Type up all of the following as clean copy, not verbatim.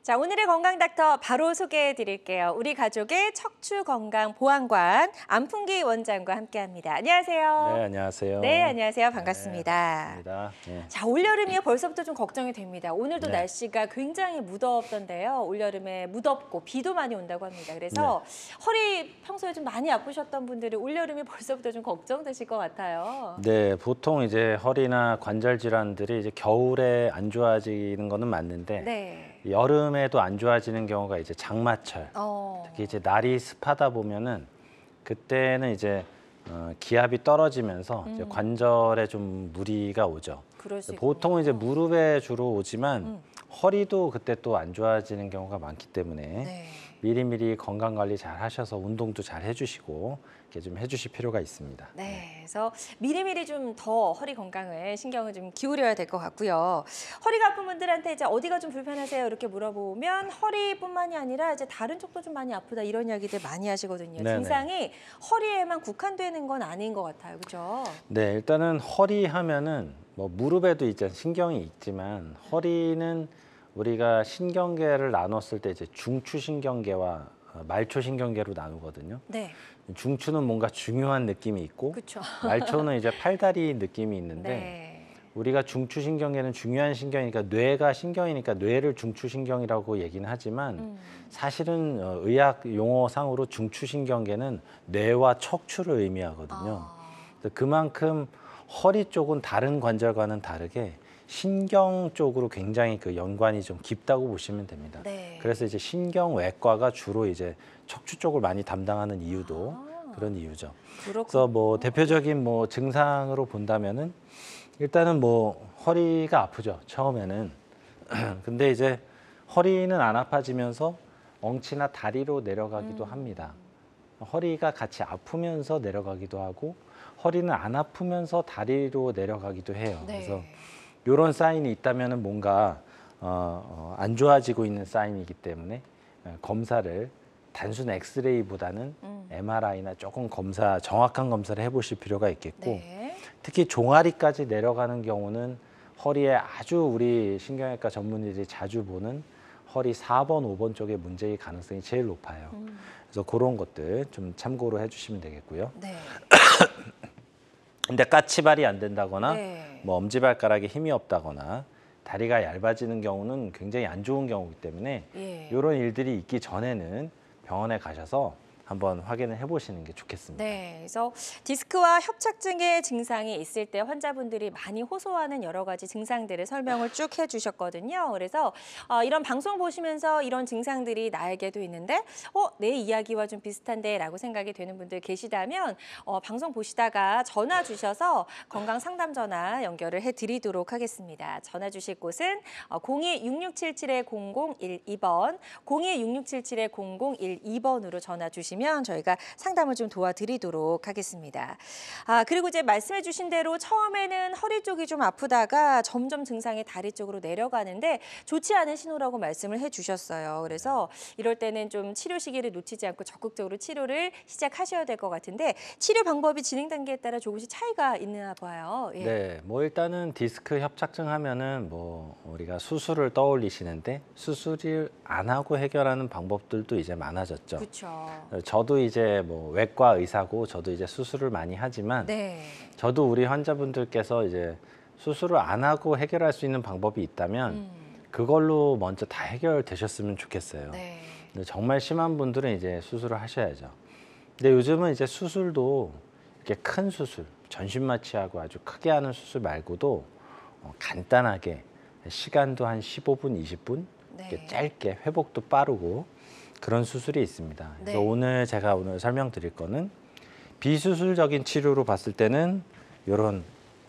자, 오늘의 건강 닥터 바로 소개해 드릴게요. 우리 가족의 척추 건강 보안관 안풍기 원장과 함께합니다. 안녕하세요. 네, 안녕하세요. 네, 안녕하세요. 네, 반갑습니다. 반갑습니다. 네. 자, 올여름이요. 벌써부터 좀 걱정이 됩니다. 오늘도 네. 날씨가 굉장히 무덥던데요. 올여름에 무덥고 비도 많이 온다고 합니다. 그래서 허리 평소에 좀 많이 아프셨던 분들이 올여름에 벌써부터 좀 걱정되실 것 같아요. 네, 보통 이제 허리나 관절 질환들이 이제 겨울에 안 좋아지는 거는 맞는데 네. 여름에도 안 좋아지는 경우가 이제 장마철. 특히 이제 날이 습하다 보면은 그때는 이제 기압이 떨어지면서 이제 관절에 좀 무리가 오죠. 그럴 수 보통은 이제 있군요. 무릎에 주로 오지만 허리도 그때 또 안 좋아지는 경우가 많기 때문에 네. 미리미리 건강 관리 잘 하셔서 운동도 잘 해주시고 이렇게 좀 해주실 필요가 있습니다. 네, 그래서 미리미리 좀 더 허리 건강을 신경을 좀 기울여야 될 것 같고요. 허리가 아픈 분들한테 이제 어디가 좀 불편하세요? 이렇게 물어보면 허리뿐만이 아니라 이제 다른 쪽도 좀 많이 아프다 이런 이야기들 많이 하시거든요. 네네. 증상이 허리에만 국한되는 건 아닌 것 같아요, 그렇죠? 네, 일단은 허리 하면은 뭐 무릎에도 이제 신경이 있지만 허리는 우리가 신경계를 나눴을 때 이제 중추신경계와 말초신경계로 나누거든요. 네, 중추는 뭔가 중요한 느낌이 있고 그렇죠. 말초는 이제 팔다리 느낌이 있는데 네, 우리가 중추신경계는 중요한 신경이니까 뇌가 신경이니까 뇌를 중추신경이라고 얘기는 하지만 사실은 의학 용어상으로 중추신경계는 뇌와 척추를 의미하거든요. 그래서 그만큼 허리 쪽은 다른 관절과는 다르게 신경 쪽으로 굉장히 그 연관이 좀 깊다고 보시면 됩니다. 네. 그래서 이제 신경외과가 주로 이제 척추 쪽을 많이 담당하는 이유도 그런 이유죠. 그렇군요. 그래서 뭐 대표적인 뭐 증상으로 본다면은 일단은 뭐 허리가 아프죠. 처음에는. 근데 이제 허리는 안 아파지면서 엉치나 다리로 내려가기도 합니다. 허리가 같이 아프면서 내려가기도 하고 허리는 안 아프면서 다리로 내려가기도 해요. 네. 그래서 이런 사인이 있다면은 뭔가 안 좋아지고 있는 사인이기 때문에 검사를 단순 엑스레이보다는 MRI나 조금 정확한 검사를 해보실 필요가 있겠고 네. 특히 종아리까지 내려가는 경우는 허리에 아주 우리 신경외과 전문의들이 자주 보는 허리 4번, 5번 쪽에 문제일 가능성이 제일 높아요. 그래서 그런 것들 좀 참고로 해주시면 되겠고요. 네. 근데 까치발이 안 된다거나 네. 뭐 엄지발가락에 힘이 없다거나 다리가 얇아지는 경우는 굉장히 안 좋은 경우이기 때문에 예. 이런 일들이 있기 전에는 병원에 가셔서 한번 확인을 해보시는 게 좋겠습니다. 네, 그래서 디스크와 협착증의 증상이 있을 때 환자분들이 많이 호소하는 여러 가지 증상들을 설명을 쭉 해주셨거든요. 그래서 이런 방송 보시면서 이런 증상들이 나에게도 있는데 내 이야기와 좀 비슷한데 라고 생각이 되는 분들 계시다면 방송 보시다가 전화 주셔서 건강 상담 전화 연결을 해드리도록 하겠습니다. 전화 주실 곳은 02-6677-0012번, 02-6677-0012번으로 전화 주시면 저희가 상담을 좀 도와드리도록 하겠습니다. 그리고 이제 말씀해 주신 대로 처음에는 허리 쪽이 좀 아프다가 점점 증상이 다리 쪽으로 내려가는데 좋지 않은 신호라고 말씀을 해 주셨어요. 그래서 이럴 때는 좀 치료 시기를 놓치지 않고 적극적으로 치료를 시작하셔야 될 것 같은데 치료 방법이 진행 단계에 따라 조금씩 차이가 있나 봐요. 예. 네, 뭐 일단은 디스크 협착증 하면은 뭐 우리가 수술을 떠올리시는데 수술을 안 하고 해결하는 방법들도 이제 많아졌죠. 그렇죠. 저도 이제 뭐 외과 의사고 저도 이제 수술을 많이 하지만 네. 저도 우리 환자분들께서 이제 수술을 안 하고 해결할 수 있는 방법이 있다면 그걸로 먼저 다 해결되셨으면 좋겠어요. 네. 근데 정말 심한 분들은 이제 수술을 하셔야죠. 근데 요즘은 이제 수술도 이렇게 큰 수술, 전신 마취하고 아주 크게 하는 수술 말고도 간단하게 시간도 한 15분, 20분 이렇게 네. 짧게 회복도 빠르고 그런 수술이 있습니다. 그래서 네. 제가 오늘 설명드릴 거는 비수술적인 치료로 봤을 때는 이런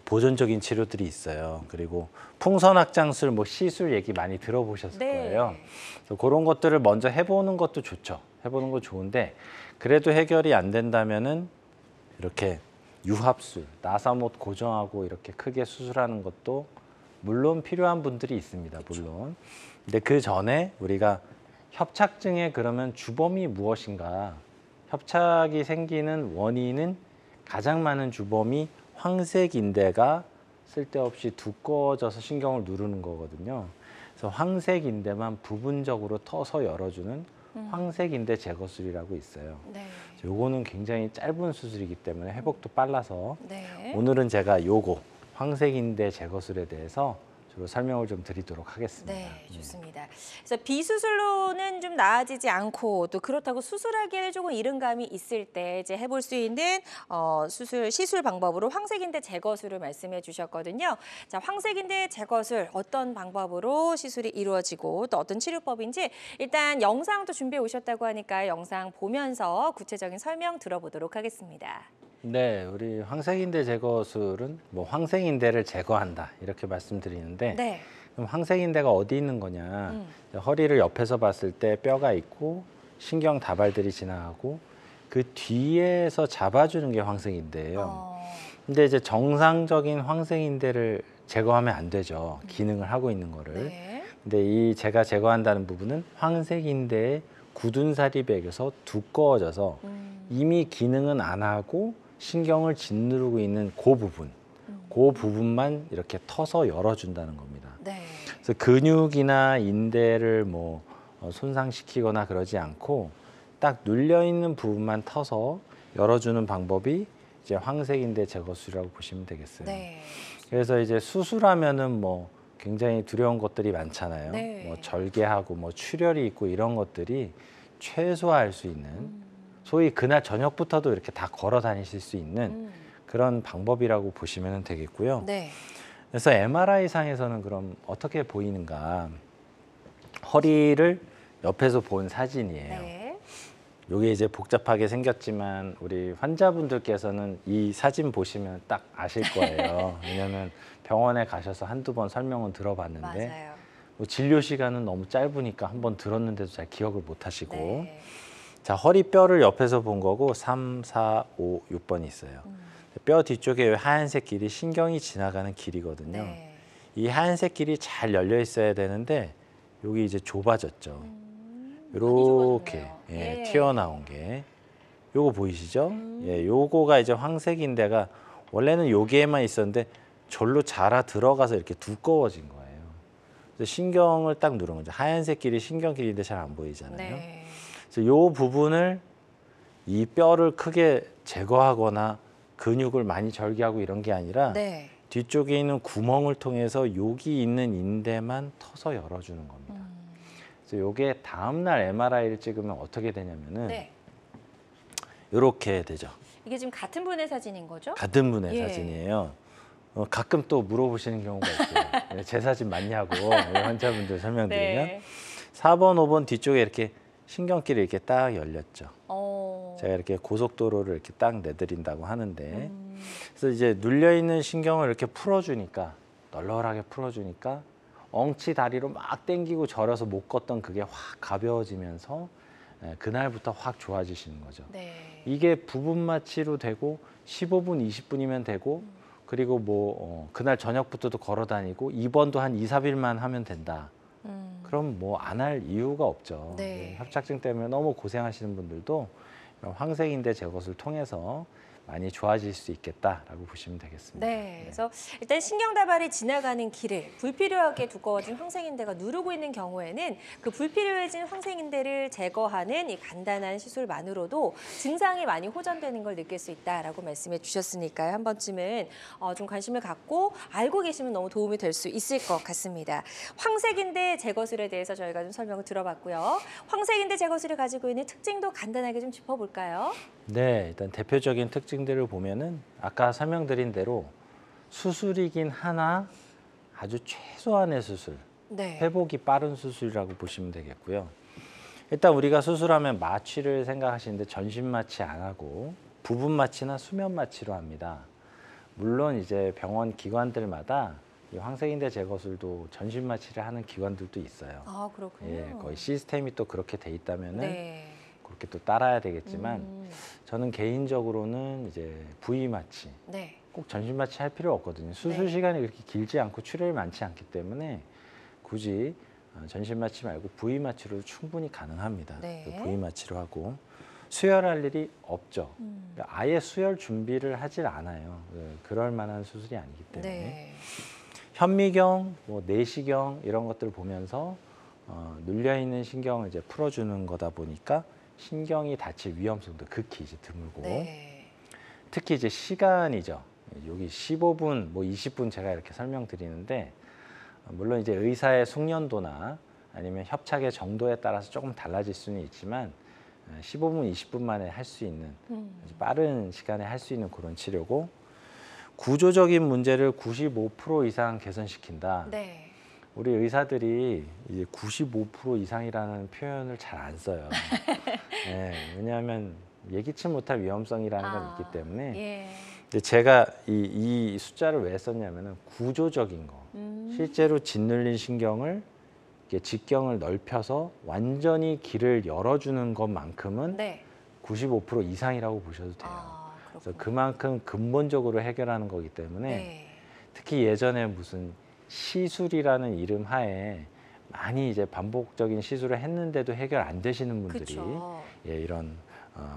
보존적인 치료들이 있어요. 그리고 풍선확장술, 뭐 시술 얘기 많이 들어보셨을 네. 거예요. 그래서 그런 것들을 먼저 해보는 것도 좋죠. 해보는 거 좋은데 그래도 해결이 안 된다면은 이렇게 유합술, 나사못 고정하고 이렇게 크게 수술하는 것도 물론 필요한 분들이 있습니다. 물론. 근데 그 전에 우리가 협착증의 그러면 주범이 무엇인가? 협착이 생기는 원인은 가장 많은 주범이 황색 인대가 쓸데없이 두꺼워져서 신경을 누르는 거거든요. 그래서 황색인대만 부분적으로 터서 열어주는 황색인대 제거술이라고 있어요. 네. 요거는 굉장히 짧은 수술이기 때문에 회복도 빨라서 네. 오늘은 제가 요거 황색인대 제거술에 대해서 주로 설명을 좀 드리도록 하겠습니다. 네, 좋습니다. 그래서 비수술로는 좀 나아지지 않고 또 그렇다고 수술하기에는 조금 이른감이 있을 때 이제 해볼 수 있는 시술 방법으로 황색인대 제거술을 말씀해 주셨거든요. 자, 황색인대 제거술 어떤 방법으로 시술이 이루어지고 또 어떤 치료법인지 일단 영상도 준비해 오셨다고 하니까 영상 보면서 구체적인 설명 들어보도록 하겠습니다. 네, 우리 황색인대 제거술은 뭐 황색인대를 제거한다 이렇게 말씀드리는데 네. 그럼 황색인대가 어디 있는 거냐? 허리를 옆에서 봤을 때 뼈가 있고 신경 다발들이 지나가고 그 뒤에서 잡아주는 게 황색인대예요. 근데 이제 정상적인 황색인대를 제거하면 안 되죠. 기능을 하고 있는 거를. 네. 근데 이 제가 제거한다는 부분은 황색인대의 굳은살이 배겨서 두꺼워져서 이미 기능은 안 하고 신경을 짓누르고 있는 그 부분, 그 부분만 이렇게 터서 열어준다는 겁니다. 네. 그래서 근육이나 인대를 뭐 손상시키거나 그러지 않고 딱 눌려 있는 부분만 터서 열어주는 방법이 이제 황색인대 제거술이라고 보시면 되겠어요. 네. 그래서 이제 수술하면은 뭐 굉장히 두려운 것들이 많잖아요. 네. 뭐 절개하고 뭐 출혈이 있고 이런 것들이 최소화할 수 있는 소위 그날 저녁부터도 이렇게 다 걸어 다니실 수 있는 그런 방법이라고 보시면 되겠고요. 네. 그래서 MRI 상에서는 그럼 어떻게 보이는가? 허리를 옆에서 본 사진이에요. 네. 이게 이제 복잡하게 생겼지만 우리 환자분들께서는 이 사진 보시면 딱 아실 거예요. 왜냐하면 병원에 가셔서 한두 번 설명은 들어봤는데 맞아요. 뭐 진료 시간은 너무 짧으니까 한 번 들었는데도 잘 기억을 못 하시고 네. 자, 허리뼈를 옆에서 본 거고 3, 4, 5, 6번이 있어요. 뼈 뒤쪽에 하얀색 길이 신경이 지나가는 길이거든요. 네. 이 하얀색 길이 잘 열려 있어야 되는데 여기 이제 좁아졌죠. 이렇게 좁아졌네요. 예, 예. 튀어나온 게 요거 보이시죠? 예, 요거가 이제 황색인대가 원래는 여기에만 있었는데 절로 자라 들어가서 이렇게 두꺼워진 거예요. 그래서 신경을 딱 누른 거죠. 하얀색 길이 신경 길인데 잘 안 보이잖아요. 네. 그래서 요 부분을 이 뼈를 크게 제거하거나 근육을 많이 절개하고 이런 게 아니라 네. 뒤쪽에 있는 구멍을 통해서 여기 있는 인대만 터서 열어주는 겁니다. 그래서 요게 다음날 MRI를 찍으면 어떻게 되냐면은 네. 이렇게 되죠. 이게 지금 같은 분의 사진인 거죠? 같은 분의 예. 사진이에요. 가끔 또 물어보시는 경우가 있어요. 제 사진 맞냐고 환자분들 설명드리면 네. 4번, 5번 뒤쪽에 이렇게 신경길이 이렇게 딱 열렸죠. 어. 제가 이렇게 고속도로를 이렇게 딱 내드린다고 하는데 그래서 이제 눌려 있는 신경을 이렇게 풀어주니까 널널하게 풀어주니까 엉치 다리로 막 당기고 절여서 못 걷던 그게 확 가벼워지면서 그날부터 확 좋아지시는 거죠. 네. 이게 부분 마취로 되고 15분, 20분이면 되고 그리고 뭐 그날 저녁부터도 걸어 다니고 입원도 한 2, 3일만 하면 된다. 그럼 뭐 안 할 이유가 없죠. 네. 협착증 때문에 너무 고생하시는 분들도 이런 황색인대 제거를 통해서 많이 좋아질 수 있겠다라고 보시면 되겠습니다. 네. 그래서 일단 신경다발이 지나가는 길을 불필요하게 두꺼워진 황색인대가 누르고 있는 경우에는 그 불필요해진 황색인대를 제거하는 이 간단한 시술만으로도 증상이 많이 호전되는 걸 느낄 수 있다라고 말씀해 주셨으니까요. 한 번쯤은 좀 관심을 갖고 알고 계시면 너무 도움이 될 수 있을 것 같습니다. 황색인대 제거술에 대해서 저희가 좀 설명을 들어봤고요. 황색인대 제거술이 가지고 있는 특징도 간단하게 좀 짚어볼까요? 네, 일단 대표적인 특징들을 보면은 아까 설명드린 대로 수술이긴 하나 아주 최소한의 수술, 네. 회복이 빠른 수술이라고 보시면 되겠고요. 일단 우리가 수술하면 마취를 생각하시는데 전신 마취 안 하고 부분 마취나 수면 마취로 합니다. 물론 이제 병원 기관들마다 이 황색인대 제거술도 전신 마취를 하는 기관들도 있어요. 아, 그렇군요. 예, 거의 시스템이 또 그렇게 돼 있다면은 네. 그렇게 또 따라야 되겠지만 저는 개인적으로는 이제 부위 마취 네. 꼭 전신 마취 할 필요 없거든요. 수술 네. 시간이 그렇게 길지 않고 출혈이 많지 않기 때문에 굳이 전신 마취 말고 부위 마취로 충분히 가능합니다. 네. 그 부위 마취로 하고 수혈할 일이 없죠. 아예 수혈 준비를 하질 않아요. 그럴 만한 수술이 아니기 때문에. 네. 현미경, 뭐 내시경 이런 것들을 보면서 눌려 있는 신경을 이제 풀어주는 거다 보니까 신경이 다칠 위험성도 극히 이제 드물고 네. 특히 이제 시간이죠. 여기 15분, 뭐 20분 제가 이렇게 설명드리는데 물론 이제 의사의 숙련도나 아니면 협착의 정도에 따라서 조금 달라질 수는 있지만 15분, 20분 만에 할 수 있는 아주 빠른 시간에 할 수 있는 그런 치료고 구조적인 문제를 95% 이상 개선시킨다. 네. 우리 의사들이 이제 95% 이상이라는 표현을 잘 안 써요. 네, 왜냐하면 예기치 못할 위험성이라는 건 있기 때문에 예. 근데 제가 이 숫자를 왜 썼냐면은 구조적인 거. 실제로 짓눌린 신경을 이렇게 직경을 넓혀서 완전히 길을 열어주는 것만큼은 네. 95% 이상이라고 보셔도 돼요. 아, 그래서 그렇군요. 그만큼 근본적으로 해결하는 거기 때문에 네. 특히 예전에 무슨 시술이라는 이름 하에 많이 이제 반복적인 시술을 했는데도 해결 안 되시는 분들이 그쵸. 예, 이런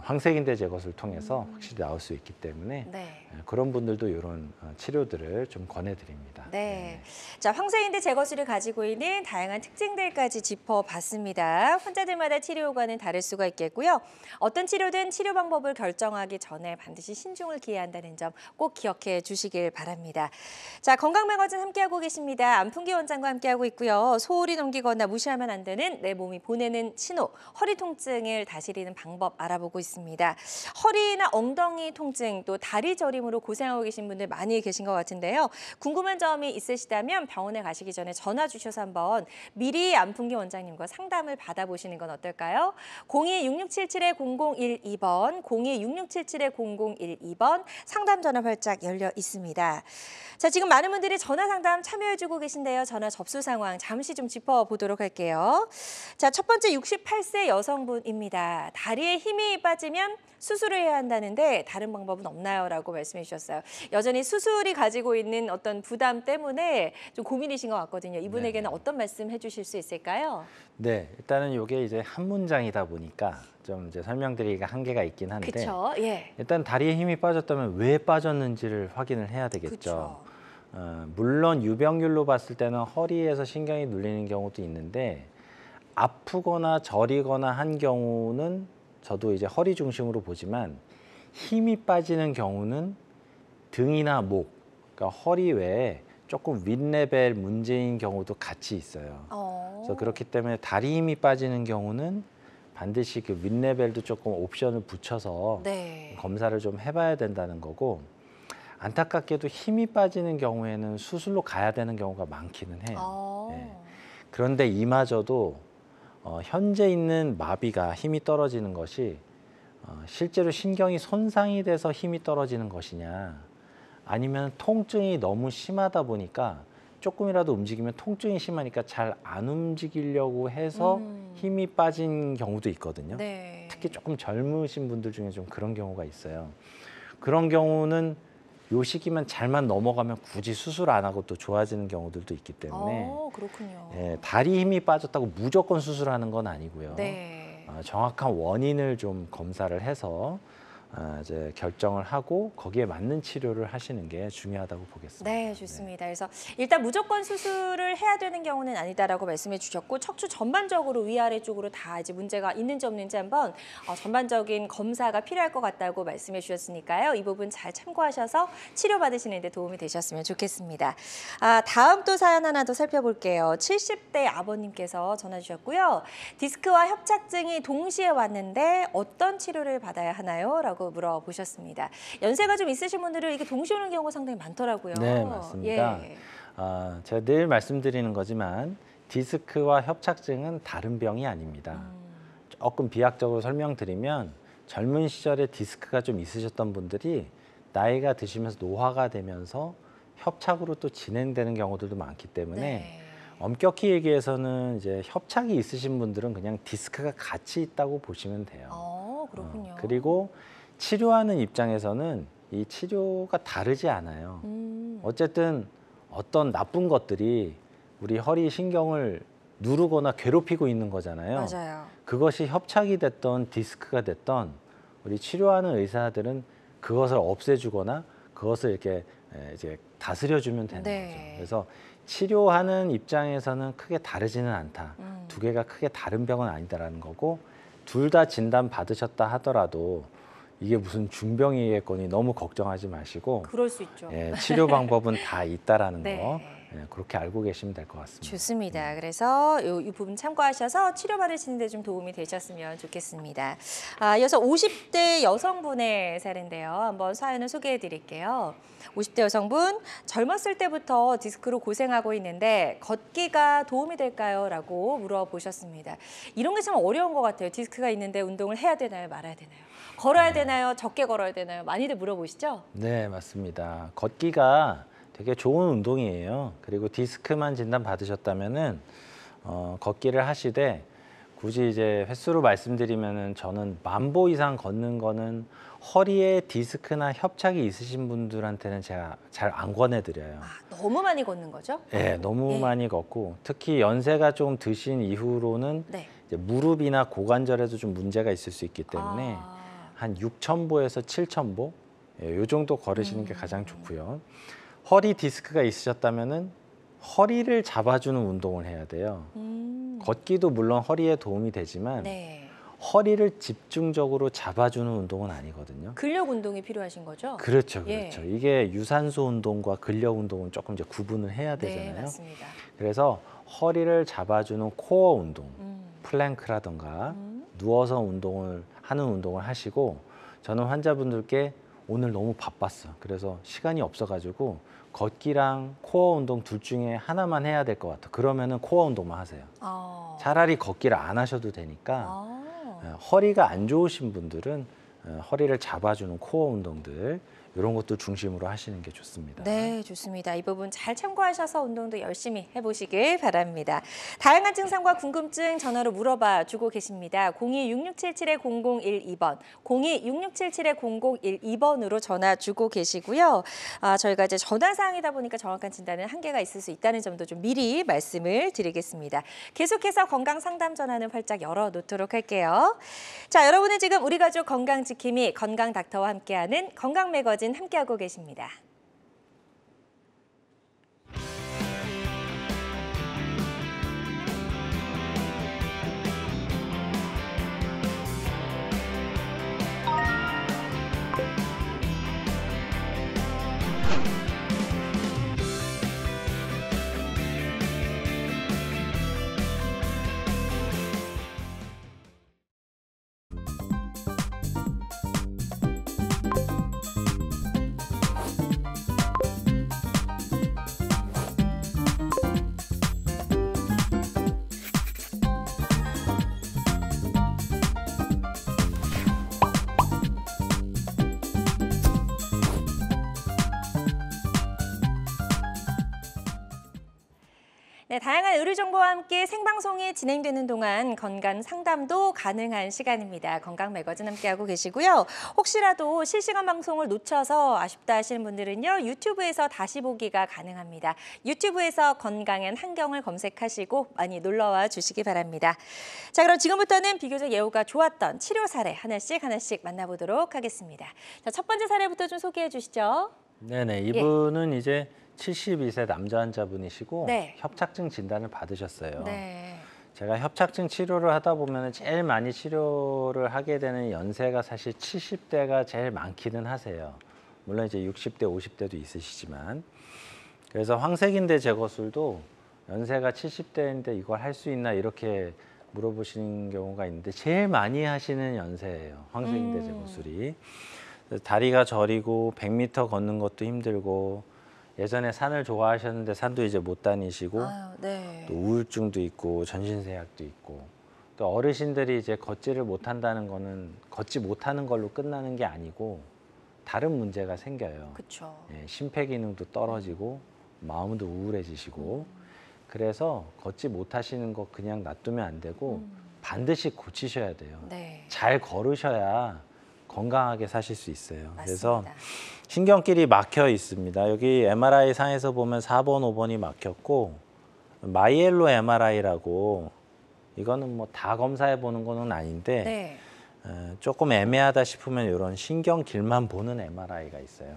황색인대 제거술을 통해서 확실히 나올 수 있기 때문에 네. 그런 분들도 이런 치료들을 좀 권해드립니다. 네. 자, 황색인대 제거술이 가지고 있는 다양한 특징들까지 짚어봤습니다. 환자들마다 치료 효과는 다를 수가 있겠고요. 어떤 치료든 치료 방법을 결정하기 전에 반드시 신중을 기해야 한다는 점 꼭 기억해 주시길 바랍니다. 자, 건강매거진 함께하고 계십니다. 안풍기 원장과 함께하고 있고요. 소홀히 넘기거나 무시하면 안 되는 내 몸이 보내는 신호, 허리 통증을 다스리는 방법 알아보고 있습니다. 허리나 엉덩이 통증, 또 다리 저림으로 고생하고 계신 분들 많이 계신 것 같은데요. 궁금한 점이 있으시다면 병원에 가시기 전에 전화 주셔서 한번 미리 안풍기 원장님과 상담을 받아보시는 건 어떨까요? 02-6677-0012번, 02-6677-0012번 상담 전화 활짝 열려 있습니다. 자, 지금 많은 분들이 전화 상담 참여해주고 계신데요. 전화 접수 상황 잠시 좀 짚어보도록 할게요. 자, 첫 번째 68세 여성분입니다. 다리에 힘이 빠지면 수술을 해야 한다는데 다른 방법은 없나요? 라고 말씀해 주셨어요. 여전히 수술이 가지고 있는 어떤 부담 때문에 좀 고민이신 것 같거든요. 이분에게는 네네. 어떤 말씀 해주실 수 있을까요? 네, 일단은 이게 이제 한 문장이다 보니까 좀 이제 설명드리기가 한계가 있긴 한데 그쵸? 예. 일단 다리에 힘이 빠졌다면 왜 빠졌는지를 확인을 해야 되겠죠. 그쵸. 물론 유병률로 봤을 때는 허리에서 신경이 눌리는 경우도 있는데 아프거나 저리거나 한 경우는 저도 이제 허리 중심으로 보지만 힘이 빠지는 경우는 등이나 목, 그러니까 허리 외에 조금 윗레벨 문제인 경우도 같이 있어요. 그래서 그렇기 때문에 다리 힘이 빠지는 경우는 반드시 그 윗레벨도 조금 옵션을 붙여서 네. 검사를 좀 해봐야 된다는 거고 안타깝게도 힘이 빠지는 경우에는 수술로 가야 되는 경우가 많기는 해요. 예. 그런데 이마저도 현재 있는 마비가 힘이 떨어지는 것이 실제로 신경이 손상이 돼서 힘이 떨어지는 것이냐 아니면 통증이 너무 심하다 보니까 조금이라도 움직이면 통증이 심하니까 잘 안 움직이려고 해서 힘이 빠진 경우도 있거든요. 네. 특히 조금 젊으신 분들 중에 좀 그런 경우가 있어요. 그런 경우는 요 시기만 잘만 넘어가면 굳이 수술 안 하고 또 좋아지는 경우들도 있기 때문에 그렇군요. 예, 다리 힘이 빠졌다고 무조건 수술하는 건 아니고요. 네. 정확한 원인을 좀 검사를 해서 이제 결정을 하고 거기에 맞는 치료를 하시는 게 중요하다고 보겠습니다. 네, 좋습니다. 그래서 일단 무조건 수술을 해야 되는 경우는 아니다라고 말씀해 주셨고 척추 전반적으로 위아래 쪽으로 다 이제 문제가 있는지 없는지 한번 전반적인 검사가 필요할 것 같다고 말씀해 주셨으니까요. 이 부분 잘 참고하셔서 치료받으시는 데 도움이 되셨으면 좋겠습니다. 다음 또 사연 하나 더 살펴볼게요. 70대 아버님께서 전화 주셨고요. 디스크와 협착증이 동시에 왔는데 어떤 치료를 받아야 하나요? 라고 물어보셨습니다. 연세가 좀 있으신 분들은 이게 동시에 오는 경우가 상당히 많더라고요. 네, 맞습니다. 예. 제가 늘 말씀드리는 거지만 디스크와 협착증은 다른 병이 아닙니다. 조금 비약적으로 설명드리면 젊은 시절에 디스크가 좀 있으셨던 분들이 나이가 드시면서 노화가 되면서 협착으로 또 진행되는 경우들도 많기 때문에 네. 엄격히 얘기해서는 이제 협착이 있으신 분들은 그냥 디스크가 같이 있다고 보시면 돼요. 그렇군요. 그리고 치료하는 입장에서는 이 치료가 다르지 않아요. 어쨌든 어떤 나쁜 것들이 우리 허리 신경을 누르거나 괴롭히고 있는 거잖아요. 맞아요. 그것이 협착이 됐던 디스크가 됐던 우리 치료하는 의사들은 그것을 없애주거나 그것을 이렇게 이제 다스려주면 되는 네. 거죠. 그래서 치료하는 입장에서는 크게 다르지는 않다. 두 개가 크게 다른 병은 아니다라는 거고 둘 다 진단 받으셨다 하더라도 이게 무슨 중병이겠거니 너무 걱정하지 마시고 그럴 수 있죠. 예, 치료 방법은 다 있다라는 네. 거 예, 그렇게 알고 계시면 될 것 같습니다. 좋습니다. 그래서 이 부분 참고하셔서 치료받으시는 데 좀 도움이 되셨으면 좋겠습니다. 이어서 50대 여성분의 사례인데요. 한번 사연을 소개해 드릴게요. 50대 여성분, 젊었을 때부터 디스크로 고생하고 있는데 걷기가 도움이 될까요? 라고 물어보셨습니다. 이런 게 참 어려운 것 같아요. 디스크가 있는데 운동을 해야 되나요? 말아야 되나요? 걸어야 되나요? 적게 걸어야 되나요? 많이들 물어보시죠? 네, 맞습니다. 걷기가 되게 좋은 운동이에요. 그리고 디스크만 진단 받으셨다면은 걷기를 하시되 굳이 이제 횟수로 말씀드리면은 저는 10,000보 이상 걷는 거는 허리에 디스크나 협착이 있으신 분들한테는 제가 잘 안 권해드려요. 너무 많이 걷는 거죠? 네, 너무 예. 많이 걷고 특히 연세가 좀 드신 이후로는 네. 이제 무릎이나 고관절에도 좀 문제가 있을 수 있기 때문에 한 6,000보에서 7,000보 예, 요 정도 걸으시는 게 가장 좋고요. 허리 디스크가 있으셨다면은 허리를 잡아주는 운동을 해야 돼요. 걷기도 물론 허리에 도움이 되지만 네. 허리를 집중적으로 잡아주는 운동은 아니거든요. 근력 운동이 필요하신 거죠? 그렇죠, 예. 그렇죠. 이게 유산소 운동과 근력 운동은 조금 이제 구분을 해야 네, 되잖아요. 맞습니다. 그래서 허리를 잡아주는 코어 운동, 음. 플랭크라던가 누워서 하는 운동을 하시고 저는 환자분들께 오늘 너무 바빴어. 그래서 시간이 없어가지고 걷기랑 코어 운동 둘 중에 하나만 해야 될 것 같아. 그러면은 코어 운동만 하세요. 차라리 걷기를 안 하셔도 되니까 허리가 안 좋으신 분들은 허리를 잡아주는 코어 운동들 이런 것도 중심으로 하시는 게 좋습니다. 네, 좋습니다. 이 부분 잘 참고하셔서 운동도 열심히 해보시길 바랍니다. 다양한 증상과 궁금증 전화로 물어봐 주고 계십니다. 02-6677-0012번, 02-6677-0012번으로 전화 주고 계시고요. 저희가 이제 전화사항이다 보니까 정확한 진단은 한계가 있을 수 있다는 점도 좀 미리 말씀을 드리겠습니다. 계속해서 건강 상담 전화는 활짝 열어놓도록 할게요. 자, 여러분은 지금 우리 가족 건강 지킴이 건강 닥터와 함께하는 건강 매거진 함께하고 계십니다. 네, 다양한 의료 정보와 함께 생방송이 진행되는 동안 건강 상담도 가능한 시간입니다. 건강 매거진 함께하고 계시고요. 혹시라도 실시간 방송을 놓쳐서 아쉽다 하시는 분들은요. 유튜브에서 다시 보기가 가능합니다. 유튜브에서 건강한 한경을 검색하시고 많이 놀러와 주시기 바랍니다. 자, 그럼 지금부터는 비교적 예후가 좋았던 치료 사례 하나씩 만나보도록 하겠습니다. 자, 첫 번째 사례부터 좀 소개해 주시죠. 네네, 이분은 이제 72세 남자 환자분이시고 네. 협착증 진단을 받으셨어요. 네. 제가 협착증 치료를 하다 보면 제일 많이 치료를 하게 되는 연세가 사실 70대가 제일 많기는 하세요. 물론 이제 60대, 50대도 있으시지만. 그래서 황색인대 제거술도 연세가 70대인데 이걸 할 수 있나 이렇게 물어보시는 경우가 있는데 제일 많이 하시는 연세예요. 황색인대 제거술이. 다리가 저리고 100m 걷는 것도 힘들고 예전에 산을 좋아하셨는데 산도 이제 못 다니시고 네. 또 우울증도 있고 전신세약도 있고 또 어르신들이 이제 걷지를 못한다는 거는 걷지 못하는 걸로 끝나는 게 아니고 다른 문제가 생겨요. 그렇죠. 예, 심폐기능도 떨어지고 마음도 우울해지시고 그래서 걷지 못하시는 거 그냥 놔두면 안 되고 반드시 고치셔야 돼요. 네. 잘 걸으셔야 건강하게 사실 수 있어요. 맞습니다. 그래서 신경길이 막혀 있습니다. 여기 MRI 상에서 보면 4번, 5번이 막혔고 마이엘로 MRI라고 이거는 뭐 다 검사해 보는 거는 아닌데 네. 조금 애매하다 싶으면 이런 신경길만 보는 MRI가 있어요.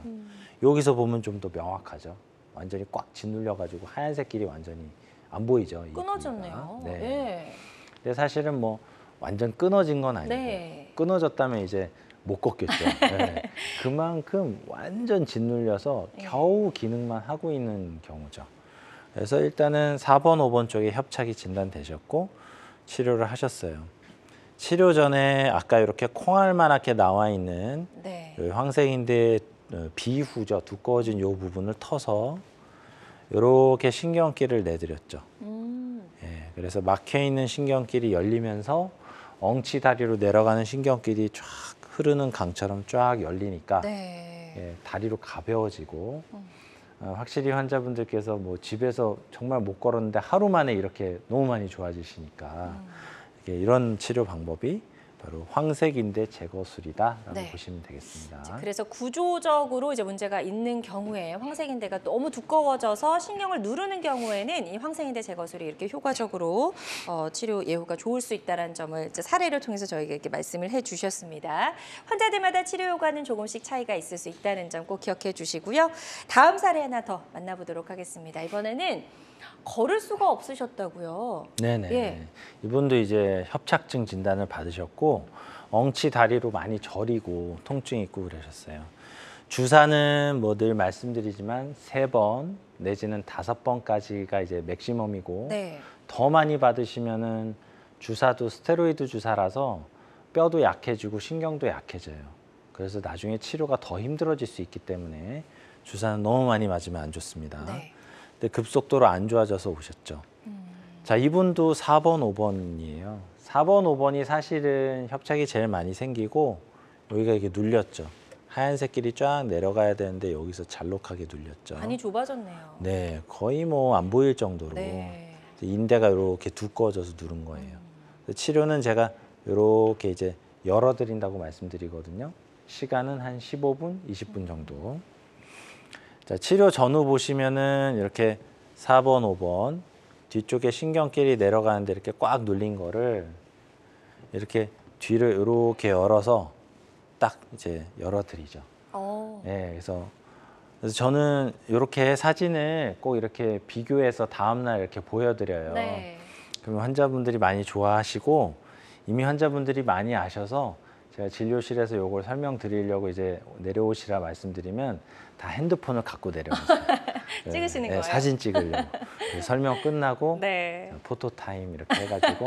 여기서 보면 좀 더 명확하죠. 완전히 꽉 짓눌려가지고 하얀색 길이 완전히 안 보이죠. 이 끊어졌네요. 부위가. 네. 네. 근데 사실은 뭐 완전 끊어진 건 아니고 네. 끊어졌다면 이제 못 걷겠죠. 네. 그만큼 완전 짓눌려서 네. 겨우 기능만 하고 있는 경우죠. 그래서 일단은 4번, 5번 쪽에 협착이 진단되셨고 치료를 하셨어요. 치료 전에 아까 이렇게 콩알만하게 나와 있는 네. 이 황색인대 비후죠. 두꺼워진 이 부분을 터서 이렇게 신경길을 내드렸죠. 예, 그래서 막혀 있는 신경길이 열리면서 엉치 다리로 내려가는 신경길이 쫙 흐르는 강처럼 쫙 열리니까 네. 예, 다리로 가벼워지고 확실히 환자분들께서 뭐 집에서 정말 못 걸었는데 하루 만에 이렇게 너무 많이 좋아지시니까 이런 치료 방법이 바로 황색인대 제거술이다라고 네. 보시면 되겠습니다. 그래서 구조적으로 이제 문제가 있는 경우에 황색인대가 너무 두꺼워져서 신경을 누르는 경우에는 이 황색인대 제거술이 이렇게 효과적으로 치료 예후가 좋을 수 있다는 점을 이제 사례를 통해서 저희가 이렇게 말씀을 해주셨습니다. 환자들마다 치료 효과는 조금씩 차이가 있을 수 있다는 점 꼭 기억해 주시고요. 다음 사례 하나 더 만나보도록 하겠습니다. 이번에는 걸을 수가 없으셨다고요. 네네. 예. 이분도 이제 협착증 진단을 받으셨고 엉치 다리로 많이 저리고 통증 있고 그러셨어요. 주사는 뭐 늘 말씀드리지만 3번 내지는 5번까지가 이제 맥시멈이고 네. 더 많이 받으시면은 주사도 스테로이드 주사라서 뼈도 약해지고 신경도 약해져요. 그래서 나중에 치료가 더 힘들어질 수 있기 때문에 주사는 너무 많이 맞으면 안 좋습니다. 네. 근데 급속도로 안 좋아져서 오셨죠. 자, 이분도 4번, 5번이에요. 4번, 5번이 사실은 협착이 제일 많이 생기고 여기가 이렇게 눌렸죠. 하얀색 길이 쫙 내려가야 되는데 여기서 잘록하게 눌렸죠. 많이 좁아졌네요. 네, 거의 뭐 안 보일 정도로 네. 인대가 이렇게 두꺼워져서 누른 거예요. 치료는 제가 이렇게 이제 열어드린다고 말씀드리거든요. 시간은 한 15분, 20분 정도. 자, 치료 전후 보시면은 이렇게 4번, 5번 뒤쪽에 신경길이 내려가는데 이렇게 꽉 눌린 거를 이렇게 뒤를 이렇게 열어서 딱 이제 열어드리죠. 네, 그래서 저는 이렇게 사진을 꼭 이렇게 비교해서 다음날 이렇게 보여드려요. 네. 그러면 환자분들이 많이 좋아하시고 이미 환자분들이 많이 아셔서 제가 진료실에서 이걸 설명드리려고 이제 내려오시라 말씀드리면 다 핸드폰을 갖고 내려오세요. 찍으시는 네, 거예요? 사진 찍으려고. 설명 끝나고 네. 포토 타임 이렇게 해가지고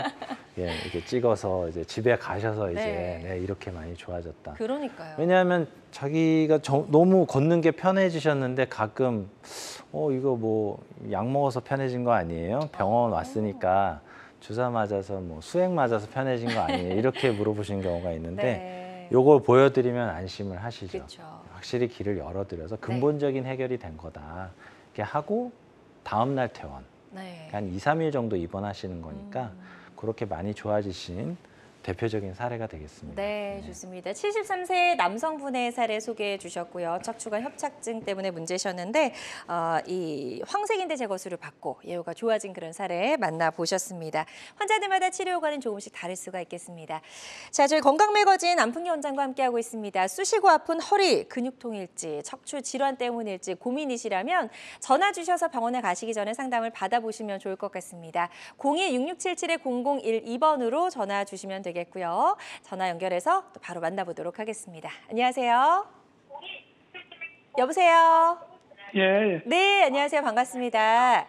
예, 이렇게 찍어서 이제 집에 가셔서 이제 네. 네, 이렇게 많이 좋아졌다. 그러니까요. 왜냐하면 자기가 너무 걷는 게 편해지셨는데 가끔 이거 뭐 약 먹어서 편해진 거 아니에요? 병원 왔으니까 주사 맞아서 뭐 수액 맞아서 편해진 거 아니에요? 이렇게 물어보시는 경우가 있는데 네. 요걸 보여드리면 안심을 하시죠. 그쵸. 확실히 길을 열어드려서 근본적인 해결이 된 거다. 이렇게 하고 다음 날 퇴원. 네. 한 2, 3일 정도 입원하시는 거니까 그렇게 많이 좋아지신 대표적인 사례가 되겠습니다. 네, 좋습니다. 73세 남성분의 사례 소개해 주셨고요. 척추관 협착증 때문에 문제셨는데 이 황색인대 제거술을 받고 예후가 좋아진 그런 사례 만나보셨습니다. 환자들마다 치료 효과는 조금씩 다를 수가 있겠습니다. 자, 저희 건강매거진 안풍기 원장과 함께하고 있습니다. 쑤시고 아픈 허리, 근육통일지, 척추 질환 때문일지 고민이시라면 전화 주셔서 병원에 가시기 전에 상담을 받아보시면 좋을 것 같습니다. 02-6677-0012번으로 전화 주시면 되겠습니다. 고요. 전화 연결해서 또 바로 만나보도록 하겠습니다. 안녕하세요. 여보세요. 예, 네, 안녕하세요. 반갑습니다.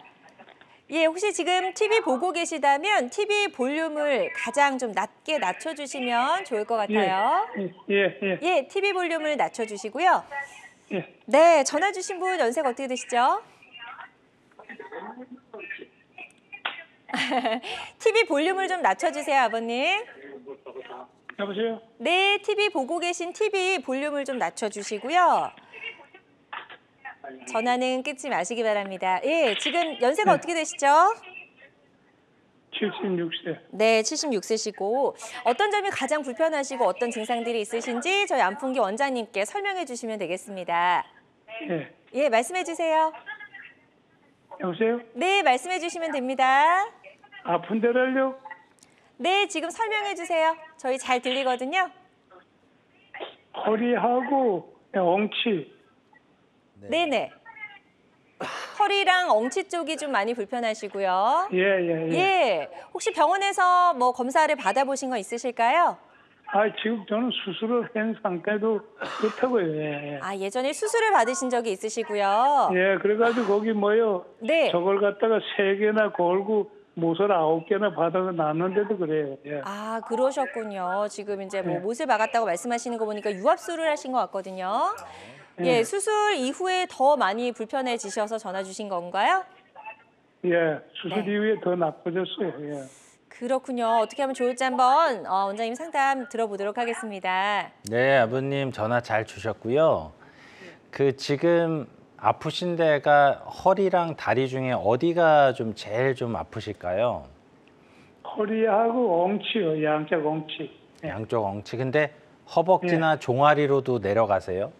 예, 혹시 지금 TV 보고 계시다면 TV 볼륨을 가장 좀 낮게 낮춰주시면 좋을 것 같아요. 예. 예, TV 볼륨을 낮춰주시고요. 예. 네, 전화 주신 분 연세가 어떻게 되시죠? TV 볼륨을 좀 낮춰주세요, 아버님. 여보세요? 네, TV 보고 계신 TV 볼륨을 좀 낮춰주시고요. 전화는 끊지 마시기 바랍니다. 예, 지금 연세가 어떻게 되시죠? 76세. 네, 76세시고 어떤 점이 가장 불편하시고 어떤 증상들이 있으신지 저희 안풍기 원장님께 설명해 주시면 되겠습니다. 예. 예, 말씀해 주세요. 여보세요? 네, 말씀해 주시면 됩니다. 아픈 데를요? 네, 지금 설명해 주세요. 저희 잘 들리거든요. 허리하고 엉치. 네네. 허리랑 엉치 쪽이 좀 많이 불편하시고요. 예. 예. 혹시 병원에서 뭐 검사를 받아보신 거 있으실까요? 지금 저는 수술을 한 상태도 그렇다고요. 예. 아, 예전에 수술을 받으신 적이 있으시고요. 예, 그래가지고 거기 뭐요. 네. 저걸 갖다가 3개나 걸고 못을 9개나 받아서 놨는데도 그래요. 예. 아, 그러셨군요. 지금 이제 뭐 네. 못을 박았다고 말씀하시는 거 보니까 유압술을 하신 것 같거든요. 예, 수술 이후에 더 많이 불편해지셔서 전화 주신 건가요? 예, 수술 네. 이후에 더 나빠졌어요. 예. 그렇군요. 어떻게 하면 좋을지 한번 원장님 상담 들어보도록 하겠습니다. 네, 아버님 전화 잘 주셨고요. 그 지금 아프신 데가 허리랑 다리 중에 어디가 좀 제일 좀 아프실까요? 허리하고 엉치요, 양쪽 엉치. 예. 양쪽 엉치. 근데 허벅지나 종아리로도 내려가세요?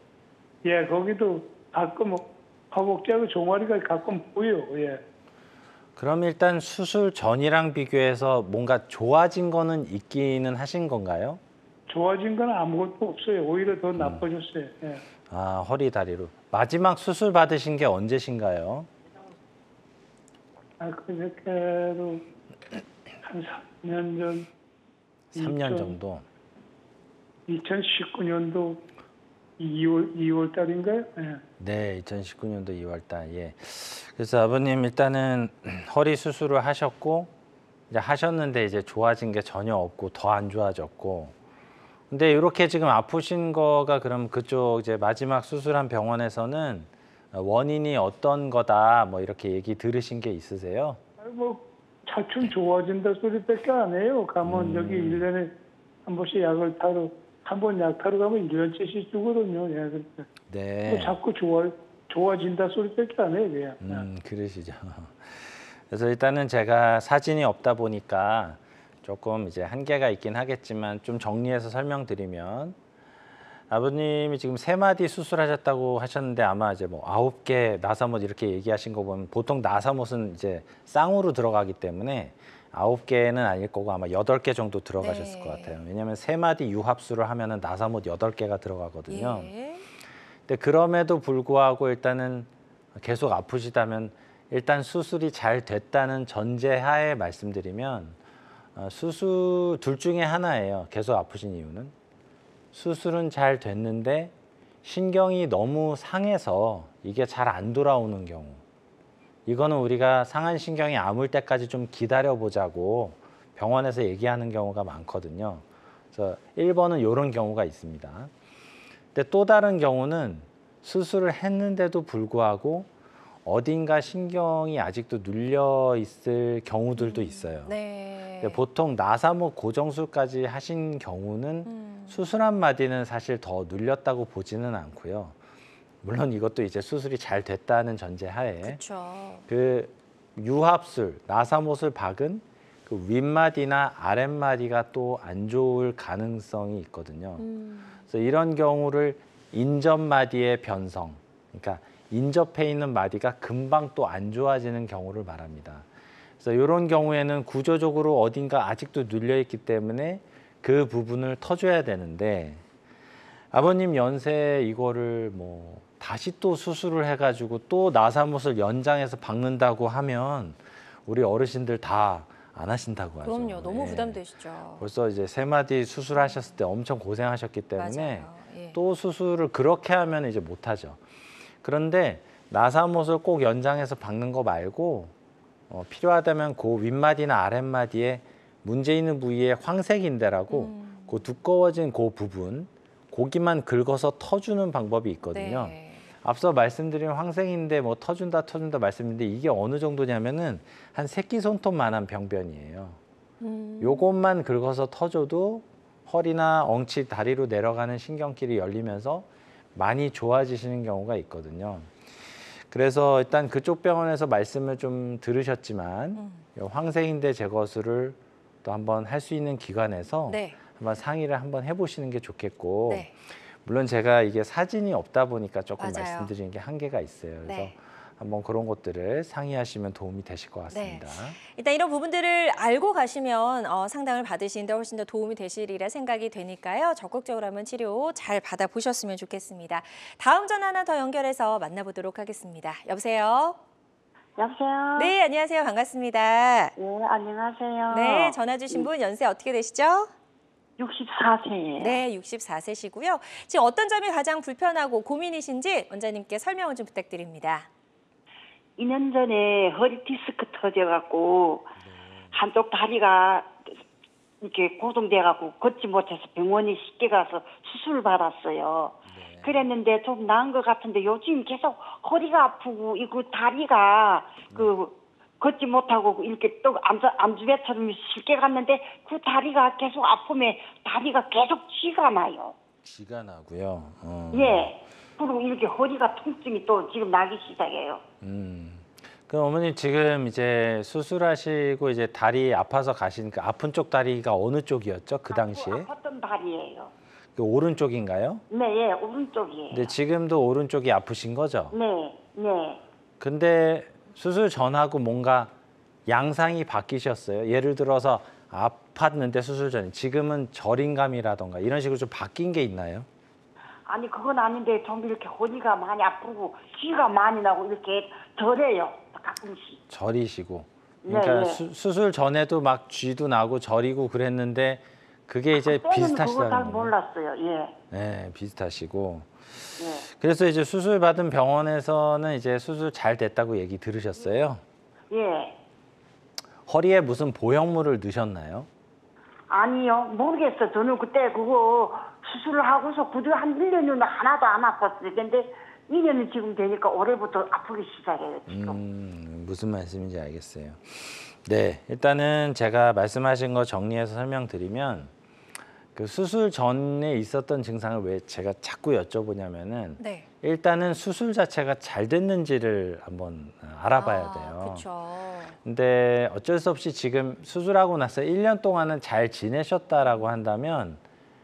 예, 거기도 가끔 허벅지하고 종아리가 가끔 보여. 예. 그럼 일단 수술 전이랑 비교해서 뭔가 좋아진 거는 있기는 하신 건가요? 좋아진 건 아무것도 없어요. 오히려 더 나빠졌어요. 예. 아, 허리, 다리로. 마지막 수술 받으신 게 언제신가요? 그저께도 한 3년 전 3년 정도. 2019년도 2월 달인가요? 예. 네, 2019년도 2월 달. 예. 그래서 아버님 일단은 허리 수술을 하셨고 이제 하셨는데 이제 좋아진 게 전혀 없고 더 안 좋아졌고. 근데 이렇게 지금 아프신 거가 그럼 그쪽 이제 마지막 수술한 병원에서는 원인이 어떤 거다 뭐 이렇게 얘기 들으신 게 있으세요? 차츰 좋아진다 소리밖에 안 해요. 가면 여기 1년에 한 번씩 약을 타러 한 번 약 타러 가면 1년치씩 주거든요. 예, 그러니까 네. 자꾸 좋아진다 소리밖에 안 해요. 그냥. 그러시죠. 그래서 일단은 제가 사진이 없다 보니까 조금 이제 한계가 있긴 하겠지만 좀 정리해서 설명드리면 아버님이 지금 3마디 수술하셨다고 하셨는데 아마 이제 뭐 9개 나사못 이렇게 얘기하신 거 보면 보통 나사못은 이제 쌍으로 들어가기 때문에 9개는 아닐 거고 아마 8개 정도 들어가셨을 네. 것 같아요. 왜냐하면 3마디 유합수를 하면은 나사못 8개가 들어가거든요. 예. 근데 그럼에도 불구하고 일단은 계속 아프시다면 일단 수술이 잘 됐다는 전제하에 말씀드리면 수술 둘 중에 하나예요. 계속 아프신 이유는. 수술은 잘 됐는데 신경이 너무 상해서 이게 잘 안 돌아오는 경우. 이거는 우리가 상한 신경이 아물 때까지 좀 기다려보자고 병원에서 얘기하는 경우가 많거든요. 그래서 1번은 이런 경우가 있습니다. 근데 또 다른 경우는 수술을 했는데도 불구하고 어딘가 신경이 아직도 눌려 있을 경우들도 있어요. 네. 근데 보통 나사목 고정술까지 하신 경우는 수술한 마디는 사실 더 눌렸다고 보지는 않고요. 물론 이것도 이제 수술이 잘 됐다는 전제하에 그렇죠. 그 유합술, 나사못을 박은 그 윗마디나 아랫마디가 또 안 좋을 가능성이 있거든요. 그래서 이런 경우를 인접마디의 변성, 그러니까 인접해 있는 마디가 금방 또 안 좋아지는 경우를 말합니다. 그래서 이런 경우에는 구조적으로 어딘가 아직도 눌려 있기 때문에 그 부분을 터줘야 되는데 아버님 연세에 이거를 뭐 다시 또 수술을 해가지고 또 나사못을 연장해서 박는다고 하면 우리 어르신들 다 안 하신다고 하죠. 그럼요. 너무 예. 부담되시죠. 벌써 이제 3마디 수술하셨을 때 엄청 고생하셨기 때문에 맞아요. 예. 또 수술을 그렇게 하면 이제 못하죠. 그런데 나사못을 꼭 연장해서 박는 거 말고 필요하다면 그 윗마디나 아랫마디에 문제 있는 부위에 황색인대라고 그 두꺼워진 그 부분 고기만 긁어서 터주는 방법이 있거든요. 네. 앞서 말씀드린 황색인대 뭐 터준다 말씀인데 이게 어느 정도냐면은 한 새끼 손톱만한 병변이에요. 요것만 긁어서 터줘도 허리나 엉치, 다리로 내려가는 신경길이 열리면서 많이 좋아지시는 경우가 있거든요. 그래서 일단 그쪽 병원에서 말씀을 좀 들으셨지만 황색인대 제거술을 또 한번 할 수 있는 기관에서 네. 한번 상의를 한번 해보시는 게 좋겠고 네. 물론 제가 이게 사진이 없다 보니까 조금 맞아요. 말씀드리는 게 한계가 있어요. 그래서 네. 한번 그런 것들을 상의하시면 도움이 되실 것 같습니다. 일단 이런 부분들을 알고 가시면 상담을 받으시는데 훨씬 더 도움이 되시리라 생각이 되니까요. 적극적으로 한번 치료 잘 받아보셨으면 좋겠습니다. 다음 전화 하나 더 연결해서 만나보도록 하겠습니다. 여보세요? 여보세요? 네, 안녕하세요. 반갑습니다. 네, 안녕하세요. 네, 전화 주신 분 연세 어떻게 되시죠? 64세예요. 네, 64세시고요. 지금 어떤 점이 가장 불편하고 고민이신지 원장님께 설명을 좀 부탁드립니다. 2년 전에 허리 디스크 터져갖고 한쪽 다리가 이렇게 고정돼갖고 걷지 못해서 병원에 쉽게 가서 수술을 받았어요. 그랬는데 좀 나은 것 같은데 요즘 계속 허리가 아프고 이거 다리가 걷지 못하고 이렇게 또 안주배처럼 쉽게 갔는데 그 다리가 계속 아프면 다리가 계속 쥐가 나요. 쥐가 나고요. 예. 그리고 이렇게 허리가 통증이 또 지금 나기 시작해요. 그럼 어머님 지금 이제 수술하시고 이제 다리 아파서 가신 그 아픈 쪽 다리가 어느 쪽이었죠? 그 당시에? 아팠던 다리예요. 그 오른쪽인가요? 네, 예, 오른쪽이에요. 근데 지금도 오른쪽이 아프신 거죠? 네, 네. 근데 수술 전하고 뭔가 양상이 바뀌셨어요? 예를 들어서 아팠는데 수술 전에 지금은 저림감이라던가 이런 식으로 좀 바뀐 게 있나요? 아니 그건 아닌데 좀 이렇게 허리가 많이 아프고 쥐가 많이 나고 이렇게 덜해요. 가끔씩. 저리시고. 그러니까 네, 네. 수술 전에도 막 쥐도 나고 저리고 그랬는데 그게 이제 그때는 그거 잘 비슷하시다는 거예요. 몰랐어요. 예. 네, 비슷하시고. 예. 그래서 이제 수술 받은 병원에서는 이제 수술 잘 됐다고 얘기 들으셨어요? 예. 허리에 무슨 보형물을 넣으셨나요? 아니요, 모르겠어. 저는 그때 그거 수술을 하고서 그저 한 1년은 하나도 안 아팠어요. 근데 2년이 지금 되니까 올해부터 아프기 시작해요, 지금. 무슨 말씀인지 알겠어요. 네, 일단은 제가 말씀하신 거 정리해서 설명드리면 그 수술 전에 있었던 증상을 왜 제가 자꾸 여쭤보냐면은 네. 일단은 수술 자체가 잘 됐는지를 한번 알아봐야 돼요. 그렇죠. 근데 어쩔 수 없이 지금 수술하고 나서 1년 동안은 잘 지내셨다라고 한다면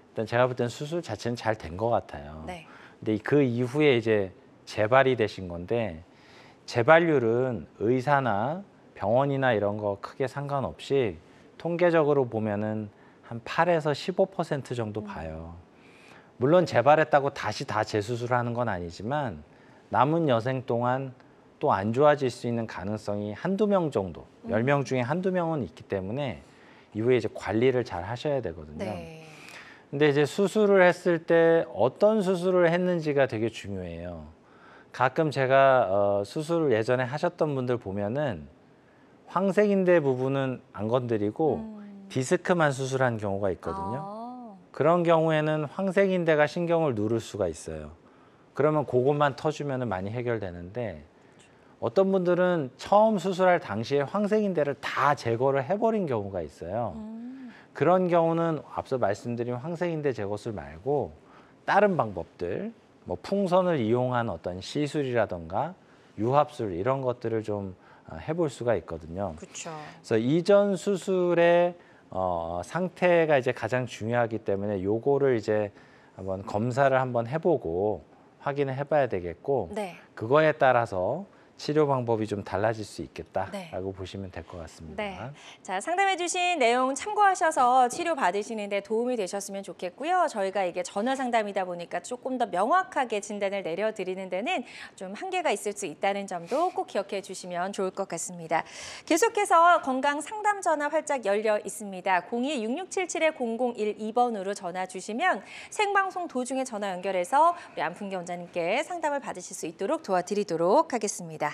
일단 제가 볼 땐 수술 자체는 잘 된 것 같아요. 네. 근데 그 이후에 이제 재발이 되신 건데 재발률은 의사나 병원이나 이런 거 크게 상관없이 통계적으로 보면은 한 8에서 15% 정도 봐요. 물론 재발했다고 다시 다 재수술하는 건 아니지만 남은 여생 동안 또 안 좋아질 수 있는 가능성이 한두 명 정도, 10명 중에 한두 명은 있기 때문에 이후에 이제 관리를 잘 하셔야 되거든요. 네. 근데 이제 수술을 했을 때 어떤 수술을 했는지가 되게 중요해요. 가끔 제가 수술을 예전에 하셨던 분들 보면은 황색인대 부분은 안 건드리고 디스크만 수술한 경우가 있거든요. 그런 경우에는 황색인대가 신경을 누를 수가 있어요. 그러면 그것만 터주면 많이 해결되는데 어떤 분들은 처음 수술할 당시에 황색인대를 다 제거를 해버린 경우가 있어요. 그런 경우는 앞서 말씀드린 황색인대 제거술 말고 다른 방법들, 뭐 풍선을 이용한 어떤 시술이라던가 유합술 이런 것들을 좀 해볼 수가 있거든요. 그렇죠. 그래서 이전 수술의 상태가 이제 가장 중요하기 때문에 요거를 이제 한번 검사를 한번 해보고 확인을 해봐야 되겠고 네. 그거에 따라서 치료 방법이 좀 달라질 수 있겠다라고 네. 보시면 될 것 같습니다. 네. 자, 상담해주신 내용 참고하셔서 치료 받으시는데 도움이 되셨으면 좋겠고요. 저희가 이게 전화 상담이다 보니까 조금 더 명확하게 진단을 내려드리는 데는 좀 한계가 있을 수 있다는 점도 꼭 기억해 주시면 좋을 것 같습니다. 계속해서 건강 상담 전화 활짝 열려 있습니다. 02-6677-0012번으로 전화 주시면 생방송 도중에 전화 연결해서 우리 안풍기 원장님께 상담을 받으실 수 있도록 도와드리도록 하겠습니다.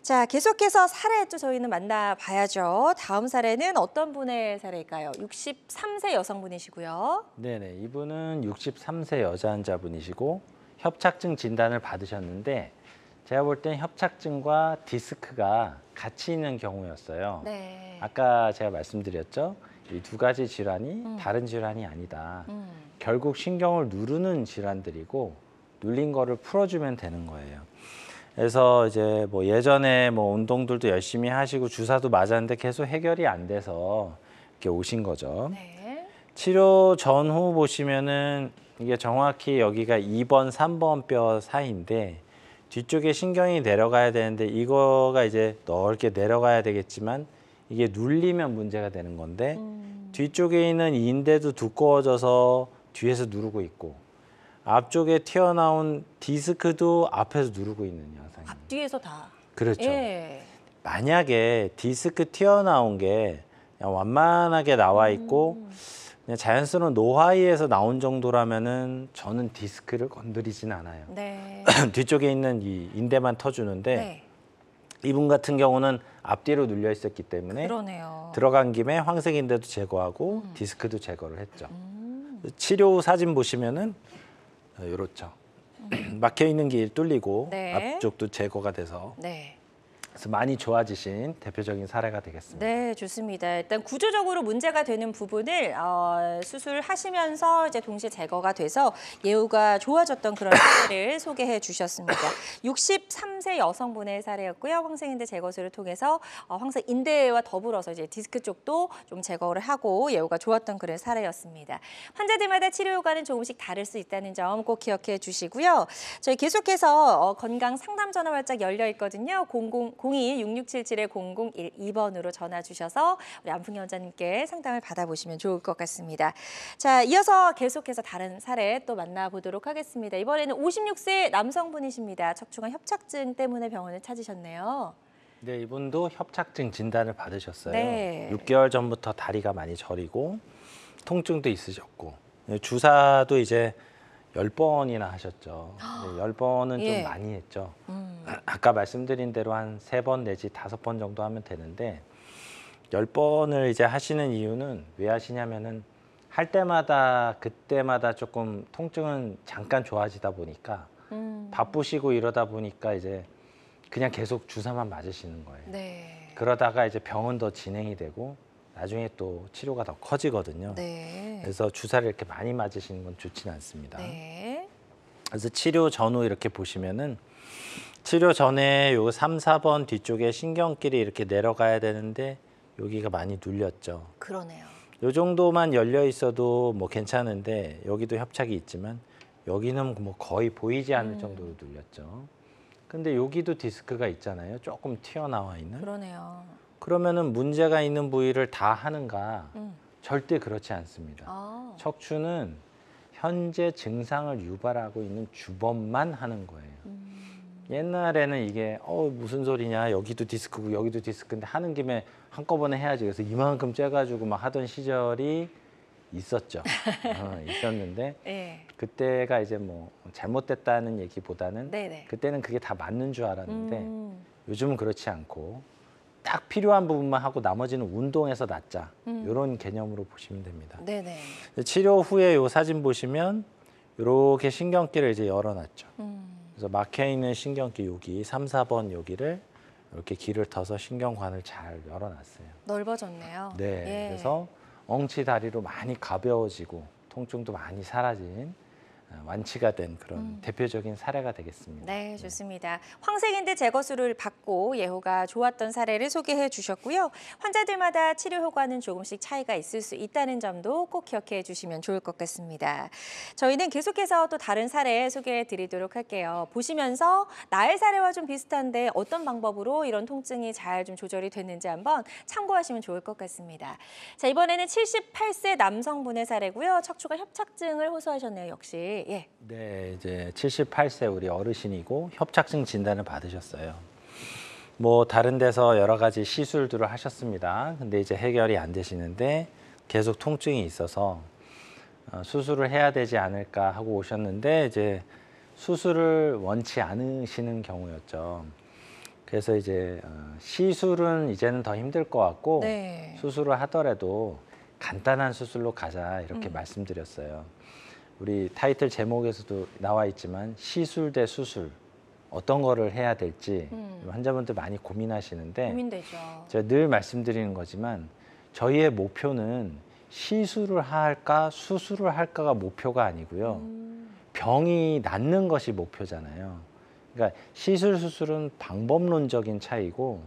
자, 계속해서 사례 또 저희는 만나봐야죠. 다음 사례는 어떤 분의 사례일까요? 63세 여성분이시고요. 네네, 이분은 63세 여자 환자분이시고 협착증 진단을 받으셨는데 제가 볼 땐 협착증과 디스크가 같이 있는 경우였어요. 네. 아까 제가 말씀드렸죠. 이 두 가지 질환이 다른 질환이 아니다. 결국 신경을 누르는 질환들이고 눌린 거를 풀어주면 되는 거예요. 그래서 이제 뭐 예전에 뭐 운동들도 열심히 하시고 주사도 맞았는데 계속 해결이 안 돼서 이렇게 오신 거죠. 네. 치료 전후 보시면은 이게 정확히 여기가 2번, 3번 뼈 사이인데 뒤쪽에 신경이 내려가야 되는데 이거가 이제 넓게 내려가야 되겠지만 이게 눌리면 문제가 되는 건데 뒤쪽에 있는 인대도 두꺼워져서 뒤에서 누르고 있고 앞쪽에 튀어나온 디스크도 앞에서 누르고 있는 양상입니다. 앞뒤에서 다. 그렇죠. 예. 만약에 디스크 튀어나온 게 그냥 완만하게 나와 있고 그냥 자연스러운 노화이에서 나온 정도라면은 저는 디스크를 건드리진 않아요. 네. 뒤쪽에 있는 이 인대만 터주는데 네. 이분 같은 경우는 앞뒤로 눌려 있었기 때문에 그러네요. 들어간 김에 황색 인대도 제거하고 디스크도 제거를 했죠. 치료 후 사진 보시면은 이렇죠. 막혀 있는 길 뚫리고 네. 앞쪽도 제거가 돼서 네. 그래서 많이 좋아지신 대표적인 사례가 되겠습니다. 네, 좋습니다. 일단 구조적으로 문제가 되는 부분을 수술하시면서 이제 동시에 제거가 돼서 예후가 좋아졌던 그런 사례를 소개해 주셨습니다. 63세 여성분의 사례였고요. 황색인대 제거술을 통해서 황색 인대와 더불어서 이제 디스크 쪽도 좀 제거를 하고 예후가 좋았던 그런 사례였습니다. 환자들마다 치료 효과는 조금씩 다를 수 있다는 점 꼭 기억해 주시고요. 저희 계속해서 건강 상담 전화 활짝 열려 있거든요. 02-6677-0012번으로 전화 주셔서 우리 안풍기 원장님께 상담을 받아보시면 좋을 것 같습니다. 자, 이어서 계속해서 다른 사례 또 만나보도록 하겠습니다. 이번에는 56세 남성분이십니다. 척추관 협착증 때문에 병원을 찾으셨네요. 네, 이분도 협착증 진단을 받으셨어요. 네. 6개월 전부터 다리가 많이 저리고 통증도 있으셨고 주사도 이제 10번이나 하셨죠. 10번은 예. 좀 많이 했죠. 아까 말씀드린 대로 한 3번 내지 5번 정도 하면 되는데 10번을 이제 하시는 이유는 왜 하시냐면은 할 때마다 그때마다 조금 통증은 잠깐 좋아지다 보니까 바쁘시고 이러다 보니까 이제 그냥 계속 주사만 맞으시는 거예요. 네. 그러다가 이제 병은 더 진행이 되고 나중에 또 치료가 더 커지거든요. 네. 그래서 주사를 이렇게 많이 맞으시는 건 좋지는 않습니다. 네. 그래서 치료 전후 이렇게 보시면은 치료 전에 요 3, 4번 뒤쪽에 신경길이 이렇게 내려가야 되는데 여기가 많이 눌렸죠. 그러네요. 요 정도만 열려 있어도 뭐 괜찮은데 여기도 협착이 있지만 여기는 뭐 거의 보이지 않을 정도로 눌렸죠. 근데 여기도 디스크가 있잖아요. 조금 튀어나와 있는. 그러네요. 그러면은 문제가 있는 부위를 다 하는가? 음. 절대 그렇지 않습니다. 아. 척추는 현재 증상을 유발하고 있는 주범만 하는 거예요. 옛날에는 이게 무슨 소리냐, 여기도 디스크고 여기도 디스크인데 하는 김에 한꺼번에 해야지. 그래서 이만큼 째가지고 막 하던 시절이 있었죠. 있었는데 네. 그때가 이제 뭐 잘못됐다는 얘기보다는 네네. 그때는 그게 다 맞는 줄 알았는데 요즘은 그렇지 않고 딱 필요한 부분만 하고 나머지는 운동해서 낫자. 이런 개념으로 보시면 됩니다. 네네. 치료 후에 이 사진 보시면 이렇게 신경길을 이제 열어놨죠. 그래서 막혀 있는 신경길 여기 3, 4번 여기를 이렇게 길을 터서 신경관을 잘 열어놨어요. 넓어졌네요. 네, 예. 그래서 엉치 다리로 많이 가벼워지고 통증도 많이 사라진 완치가 된 그런 대표적인 사례가 되겠습니다. 네, 좋습니다. 황색인대 제거술을 받고 예후가 좋았던 사례를 소개해 주셨고요. 환자들마다 치료 효과는 조금씩 차이가 있을 수 있다는 점도 꼭 기억해 주시면 좋을 것 같습니다. 저희는 계속해서 또 다른 사례 소개해 드리도록 할게요. 보시면서 나의 사례와 좀 비슷한데 어떤 방법으로 이런 통증이 잘 좀 조절이 됐는지 한번 참고하시면 좋을 것 같습니다. 자, 이번에는 78세 남성분의 사례고요. 척추관 협착증을 호소하셨네요, 역시. 예. 네, 이제 78세 우리 어르신이고 협착증 진단을 받으셨어요. 뭐 다른 데서 여러 가지 시술들을 하셨습니다. 근데 이제 해결이 안 되시는데 계속 통증이 있어서 수술을 해야 되지 않을까 하고 오셨는데 이제 수술을 원치 않으시는 경우였죠. 그래서 이제 시술은 이제는 더 힘들 것 같고 네. 수술을 하더라도 간단한 수술로 가자 이렇게 말씀드렸어요. 우리 타이틀 제목에서도 나와 있지만 시술 대 수술 어떤 거를 해야 될지 환자분들 많이 고민하시는데 고민되죠. 제가 늘 말씀드리는 거지만 저희의 목표는 시술을 할까 수술을 할까가 목표가 아니고요. 병이 낫는 것이 목표잖아요. 그러니까 시술 수술은 방법론적인 차이고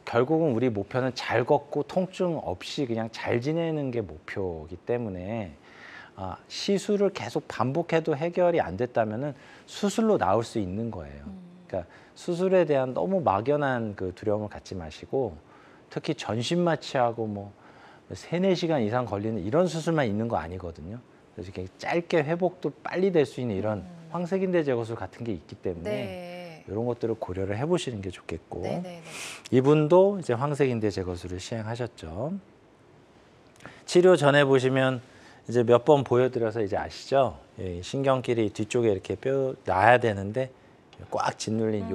결국은 우리 목표는 잘 걷고 통증 없이 그냥 잘 지내는 게 목표이기 때문에 시술을 계속 반복해도 해결이 안 됐다면은 수술로 나올 수 있는 거예요. 그러니까 수술에 대한 너무 막연한 그 두려움을 갖지 마시고 특히 전신 마취하고 뭐 3-4시간 이상 걸리는 이런 수술만 있는 거 아니거든요. 그래서 이렇게 짧게 회복도 빨리 될 수 있는 이런 황색인대 제거술 같은 게 있기 때문에 네. 이런 것들을 고려를 해보시는 게 좋겠고 네네네. 이분도 이제 황색인대 제거술을 시행하셨죠. 치료 전에 보시면 이제 몇 번 보여드려서 이제 아시죠? 예, 신경끼리 뒤쪽에 이렇게 뼈 놔야 되는데 꽉 짓눌린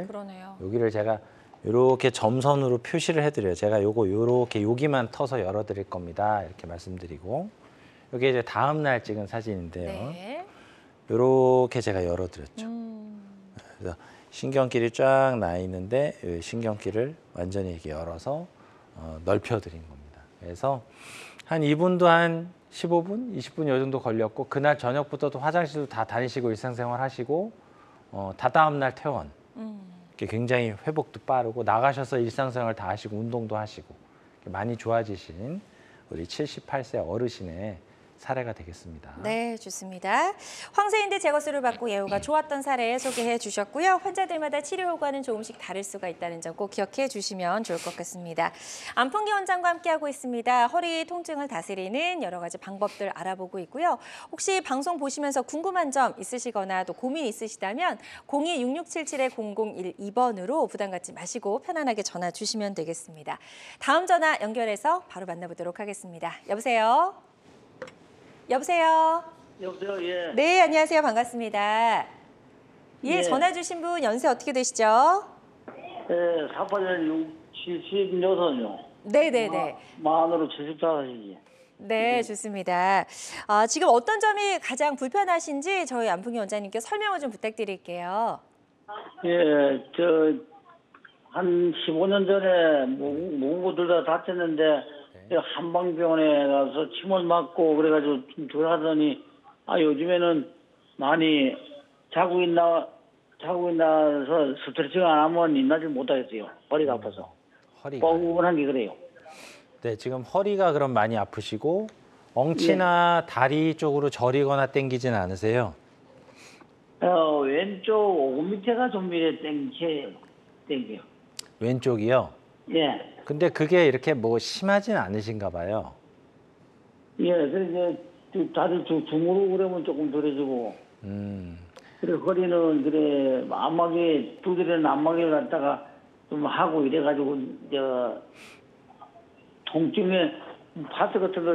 그러네요. 여기를 제가 이렇게 점선으로 표시를 해드려요. 제가 요거 이렇게 여기만 터서 열어드릴 겁니다. 이렇게 말씀드리고 이게 이제 다음 날 찍은 사진인데요. 네. 이렇게 제가 열어드렸죠. 그래서 신경끼리 쫙 나 있는데 이 신경끼를 완전히 이렇게 열어서 넓혀드린 겁니다. 그래서 한 이분도 한 15분, 20분 요 정도 걸렸고 그날 저녁부터도 화장실도 다 다니시고 일상생활 하시고 다다음 날 퇴원. 굉장히 회복도 빠르고 나가셔서 일상생활 다 하시고 운동도 하시고 많이 좋아지신 우리 78세 어르신의 사례가 되겠습니다. 네, 좋습니다. 황색인대 제거술을 받고 예후가 좋았던 사례 소개해 주셨고요. 환자들마다 치료 효과는 조금씩 다를 수가 있다는 점 꼭 기억해 주시면 좋을 것 같습니다. 안풍기 원장과 함께하고 있습니다. 허리 통증을 다스리는 여러 가지 방법들 알아보고 있고요. 혹시 방송 보시면서 궁금한 점 있으시거나 또 고민 있으시다면 02-6677-0012번으로 부담 갖지 마시고 편안하게 전화 주시면 되겠습니다. 다음 전화 연결해서 바로 만나보도록 하겠습니다. 여보세요? 여보세요? 여보세요, 예. 네, 안녕하세요. 반갑습니다. 예, 네. 전화 주신 분 연세 어떻게 되시죠? 예, 48년 76요. 네네네. 만으로 74시지. 네, 좋습니다. 지금 어떤 점이 가장 불편하신지 저희 안풍기 원장님께 설명을 좀 부탁드릴게요. 예, 한 15년 전에 몽고 둘 다 다쳤는데, 한방병원에 가서 침을 맞고, 그래가지고 좀 덜하더니, 요즘에는 많이 자고 있나서 스트레칭 안 하면 일어나지 못하겠어요. 허리가 아파서. 허리가. 뻐근한 게 그래요. 네, 지금 허리가 그럼 많이 아프시고 엉치나 다리 쪽으로 저리거나 땡기진 않으세요? 왼쪽 오금 밑에가 좀 이래 땡겨요. 왼쪽이요? 예. 근데 그게 이렇게 뭐 심하진 않으신가 봐요. 예, 그래, 다들 주무르고 그러면 조금 덜해지고, 그래, 허리는, 그래, 안마기, 두드리는 안마기를 갖다가 좀 하고 이래가지고, 통증에 파스 같은 거,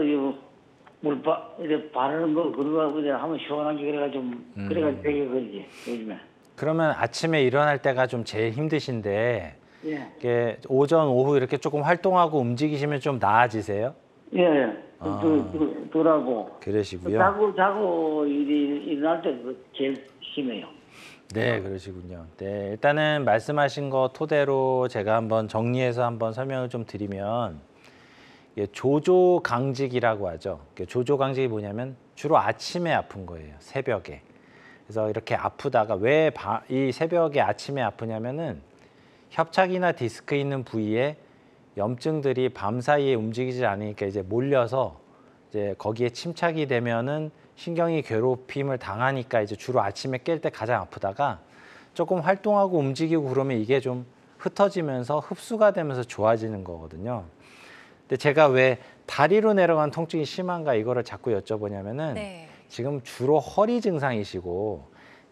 이래 바르는 거, 그거 이래 하면 시원하게 그래가지고, 그래가지고 되게 그러지, 요즘에. 그러면 아침에 일어날 때가 좀 제일 힘드신데 예. 이게 오전, 오후 이렇게 조금 활동하고 움직이시면 좀 나아지세요? 예, 덜하고. 그러시고요. 자고 일어날 때 제일 심해요. 네, 그러시군요. 네, 일단은 말씀하신 거 토대로 제가 한번 정리해서 한번 설명을 좀 드리면 이게 조조강직이라고 하죠. 조조강직이 뭐냐면 주로 아침에 아픈 거예요. 새벽에. 그래서 이렇게 아프다가 왜 이 새벽에 아침에 아프냐면은 협착이나 디스크 있는 부위에 염증들이 밤 사이에 움직이지 않으니까 이제 몰려서 이제 거기에 침착이 되면은 신경이 괴롭힘을 당하니까 이제 주로 아침에 깰 때 가장 아프다가 조금 활동하고 움직이고 그러면 이게 좀 흩어지면서 흡수가 되면서 좋아지는 거거든요. 근데 제가 왜 다리로 내려간 통증이 심한가 이거를 자꾸 여쭤보냐면은 네. 지금 주로 허리 증상이시고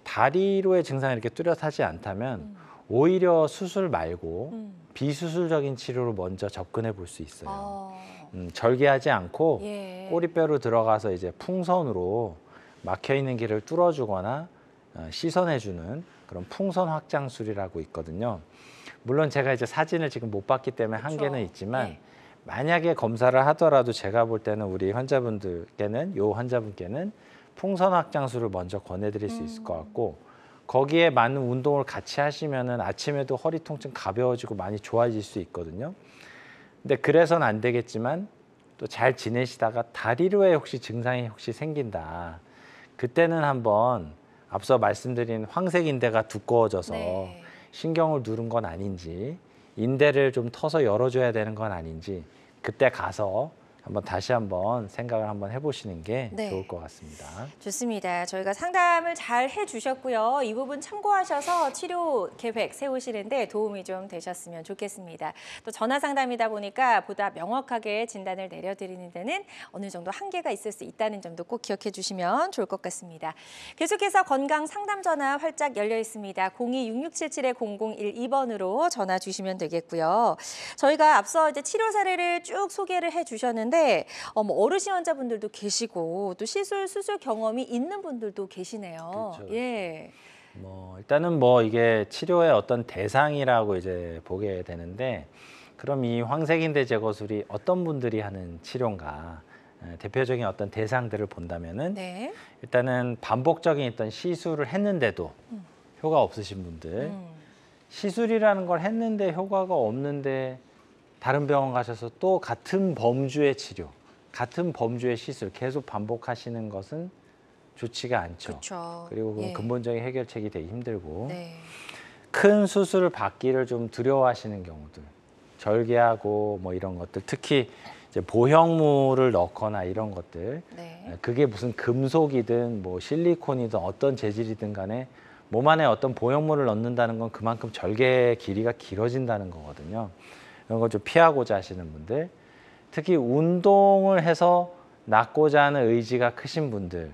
다리로의 증상이 이렇게 뚜렷하지 않다면 오히려 수술 말고 비수술적인 치료로 먼저 접근해 볼 수 있어요. 절개하지 않고 예. 꼬리뼈로 들어가서 이제 풍선으로 막혀 있는 길을 뚫어주거나 시선해주는 그런 풍선 확장술이라고 있거든요. 물론 제가 이제 사진을 지금 못 봤기 때문에 한계는 있지만 예. 만약에 검사를 하더라도 제가 볼 때는 우리 환자분들께는 요 환자분께는 풍선 확장술을 먼저 권해드릴 수 있을 것 같고 거기에 맞는 운동을 같이 하시면은 아침에도 허리 통증 가벼워지고 많이 좋아질 수 있거든요. 근데 그래서는 안 되겠지만 또 잘 지내시다가 다리로에 혹시 증상이 혹시 생긴다. 그때는 한번 앞서 말씀드린 황색 인대가 두꺼워져서 네. 신경을 누른 건 아닌지 인대를 좀 터서 열어줘야 되는 건 아닌지 그때 가서 한번 다시 한번 생각을 한번 해보시는 게 네. 좋을 것 같습니다. 좋습니다. 저희가 상담을 잘 해주셨고요. 이 부분 참고하셔서 치료 계획 세우시는데 도움이 좀 되셨으면 좋겠습니다. 또 전화 상담이다 보니까 보다 명확하게 진단을 내려드리는 데는 어느 정도 한계가 있을 수 있다는 점도 꼭 기억해 주시면 좋을 것 같습니다. 계속해서 건강 상담 전화 활짝 열려 있습니다. 02-6677-0012번으로 전화 주시면 되겠고요. 저희가 앞서 이제 치료 사례를 쭉 소개를 해주셨는데 어르신 환자분들도 계시고 또 수술 경험이 있는 분들도 계시네요. 그렇죠. 예. 일단은 이게 치료의 어떤 대상이라고 이제 보게 되는데, 그럼 이 황색인대 제거술이 어떤 분들이 하는 치료인가? 대표적인 어떤 대상들을 본다면은 네. 일단은 반복적인 어떤 시술을 했는데도 효과 없으신 분들, 시술이라는 걸 했는데 효과가 없는데 다른 병원 가셔서 또 같은 범주의 치료, 같은 범주의 시술 계속 반복하시는 것은 좋지가 않죠. 그렇죠. 그리고 예. 근본적인 해결책이 되기 힘들고, 네. 큰 수술을 받기를 좀 두려워하시는 경우들, 절개하고 이런 것들, 특히 이제 보형물을 넣거나 이런 것들, 네. 그게 무슨 금속이든 실리콘이든 어떤 재질이든 간에 몸 안에 어떤 보형물을 넣는다는 건 그만큼 절개 길이가 길어진다는 거거든요. 이런 걸 좀 피하고자 하시는 분들, 특히 운동을 해서 낫고자 하는 의지가 크신 분들,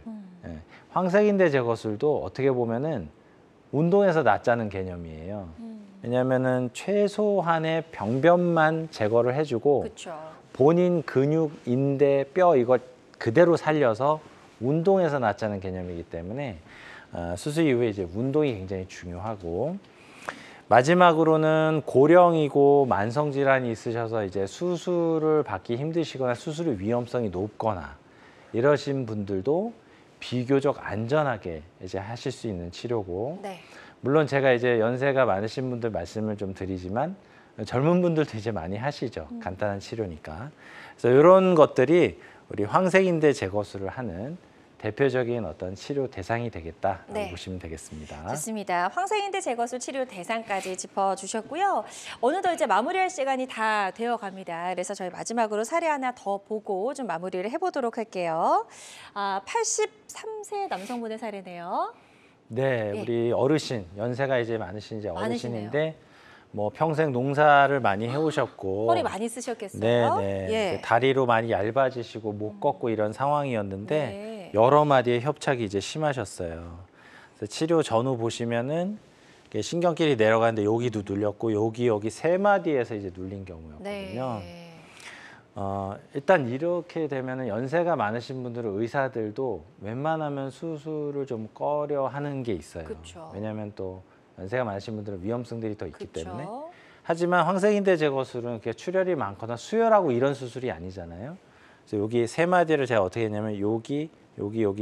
황색인대 제거술도 어떻게 보면은 운동에서 낫자는 개념이에요. 왜냐하면은 최소한의 병변만 제거를 해주고 그렇죠. 본인 근육, 인대, 뼈 이걸 그대로 살려서 운동에서 낫자는 개념이기 때문에 수술 이후에 이제 운동이 굉장히 중요하고, 마지막으로는 고령이고 만성 질환이 있으셔서 이제 수술을 받기 힘드시거나 수술의 위험성이 높거나 이러신 분들도 비교적 안전하게 이제 하실 수 있는 치료고, 네. 물론 제가 이제 연세가 많으신 분들 말씀을 좀 드리지만 젊은 분들도 이제 많이 하시죠. 간단한 치료니까. 그래서 이런 것들이 우리 황색인대 제거술을 하는 대표적인 어떤 치료 대상이 되겠다라고 네. 보시면 되겠습니다. 좋습니다. 황색인대 제거술 치료 대상까지 짚어주셨고요. 어느덧 이제 마무리할 시간이 다 되어갑니다. 그래서 저희 마지막으로 사례 하나 더 보고 좀 마무리를 해보도록 할게요. 83세 남성분의 사례네요. 네, 예. 우리 어르신, 연세가 이제 많으신 이제 많으시네요. 어르신인데 평생 농사를 많이 해오셨고, 허리 많이 쓰셨겠어요? 네, 네. 예. 다리로 많이 얇아지시고 못 걷고 이런 상황이었는데 네. 여러 마디의 협착이 이제 심하셨어요. 그래서 치료 전후 보시면은 이게 신경길이 내려가는데 여기도 눌렸고 여기 세 마디에서 이제 눌린 경우였거든요. 네. 일단 이렇게 되면은 연세가 많으신 분들은 의사들도 웬만하면 수술을 좀 꺼려하는 게 있어요. 그쵸. 왜냐하면 또 연세가 많으신 분들은 위험성들이 더 있기 그쵸. 때문에. 하지만 황색인대 제거술은 그렇게 출혈이 많거나 수혈하고 이런 수술이 아니잖아요. 그래서 여기 세 마디를 제가 어떻게 했냐면 여기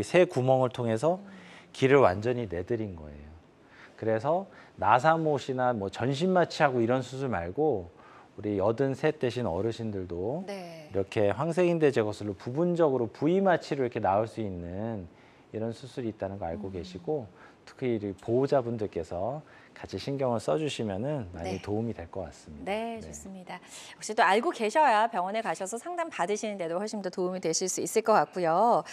세 구멍을 통해서 길을 완전히 내드린 거예요. 그래서 나사못이나 전신 마취하고 이런 수술 말고 우리 83 되신 어르신들도 네. 이렇게 황색인대 제거술로 부분적으로 부위 마취로 이렇게 나올 수 있는 이런 수술이 있다는 거 알고 계시고, 특히 이 보호자분들께서 같이 신경을 써주시면은 많이 네. 도움이 될 것 같습니다. 네, 좋습니다. 역시 또 알고 계셔야 병원에 가셔서 상담 받으시는데도 훨씬 더 도움이 되실 수 있을 것 같고요.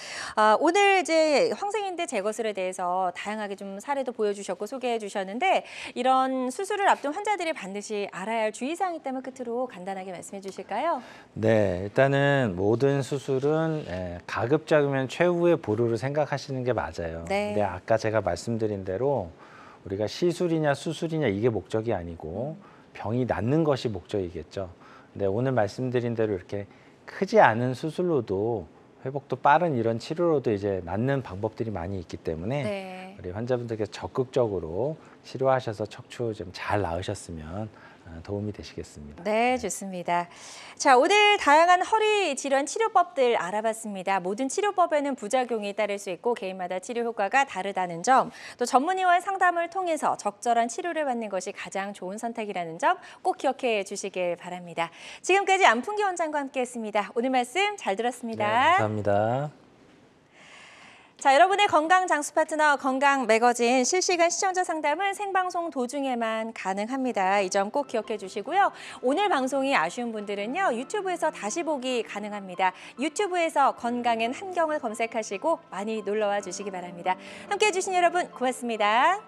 오늘 이제 황색인대 제거술에 대해서 다양하게 좀 사례도 보여주셨고 소개해 주셨는데, 이런 수술을 앞둔 환자들이 반드시 알아야 할 주의사항이 있다면 끝으로 간단하게 말씀해 주실까요? 네, 일단은 모든 수술은 가급적이면 최후의 보루를 생각하시는 게 맞아요. 네. 근데 아까 제가 말씀드린 대로 우리가 시술이냐 수술이냐 이게 목적이 아니고 병이 낫는 것이 목적이겠죠. 근데 오늘 말씀드린 대로 이렇게 크지 않은 수술로도 회복도 빠른 이런 치료로도 이제 낫는 방법들이 많이 있기 때문에 네. 우리 환자분들께서 적극적으로 치료하셔서 척추 좀 잘 나으셨으면 도움이 되시겠습니다. 네, 좋습니다. 자, 오늘 다양한 허리 질환 치료법들 알아봤습니다. 모든 치료법에는 부작용이 따를 수 있고 개인마다 치료 효과가 다르다는 점, 또 전문의와의 상담을 통해서 적절한 치료를 받는 것이 가장 좋은 선택이라는 점 꼭 기억해 주시길 바랍니다. 지금까지 안풍기 원장과 함께했습니다. 오늘 말씀 잘 네, 들었습니다. 감사합니다. 자, 여러분의 건강 장수 파트너 건강 매거진 실시간 시청자 상담은 생방송 도중에만 가능합니다. 이 점 꼭 기억해 주시고요. 오늘 방송이 아쉬운 분들은요. 유튜브에서 다시 보기 가능합니다. 유튜브에서 건강엔 한경을 검색하시고 많이 놀러와 주시기 바랍니다. 함께해 주신 여러분 고맙습니다.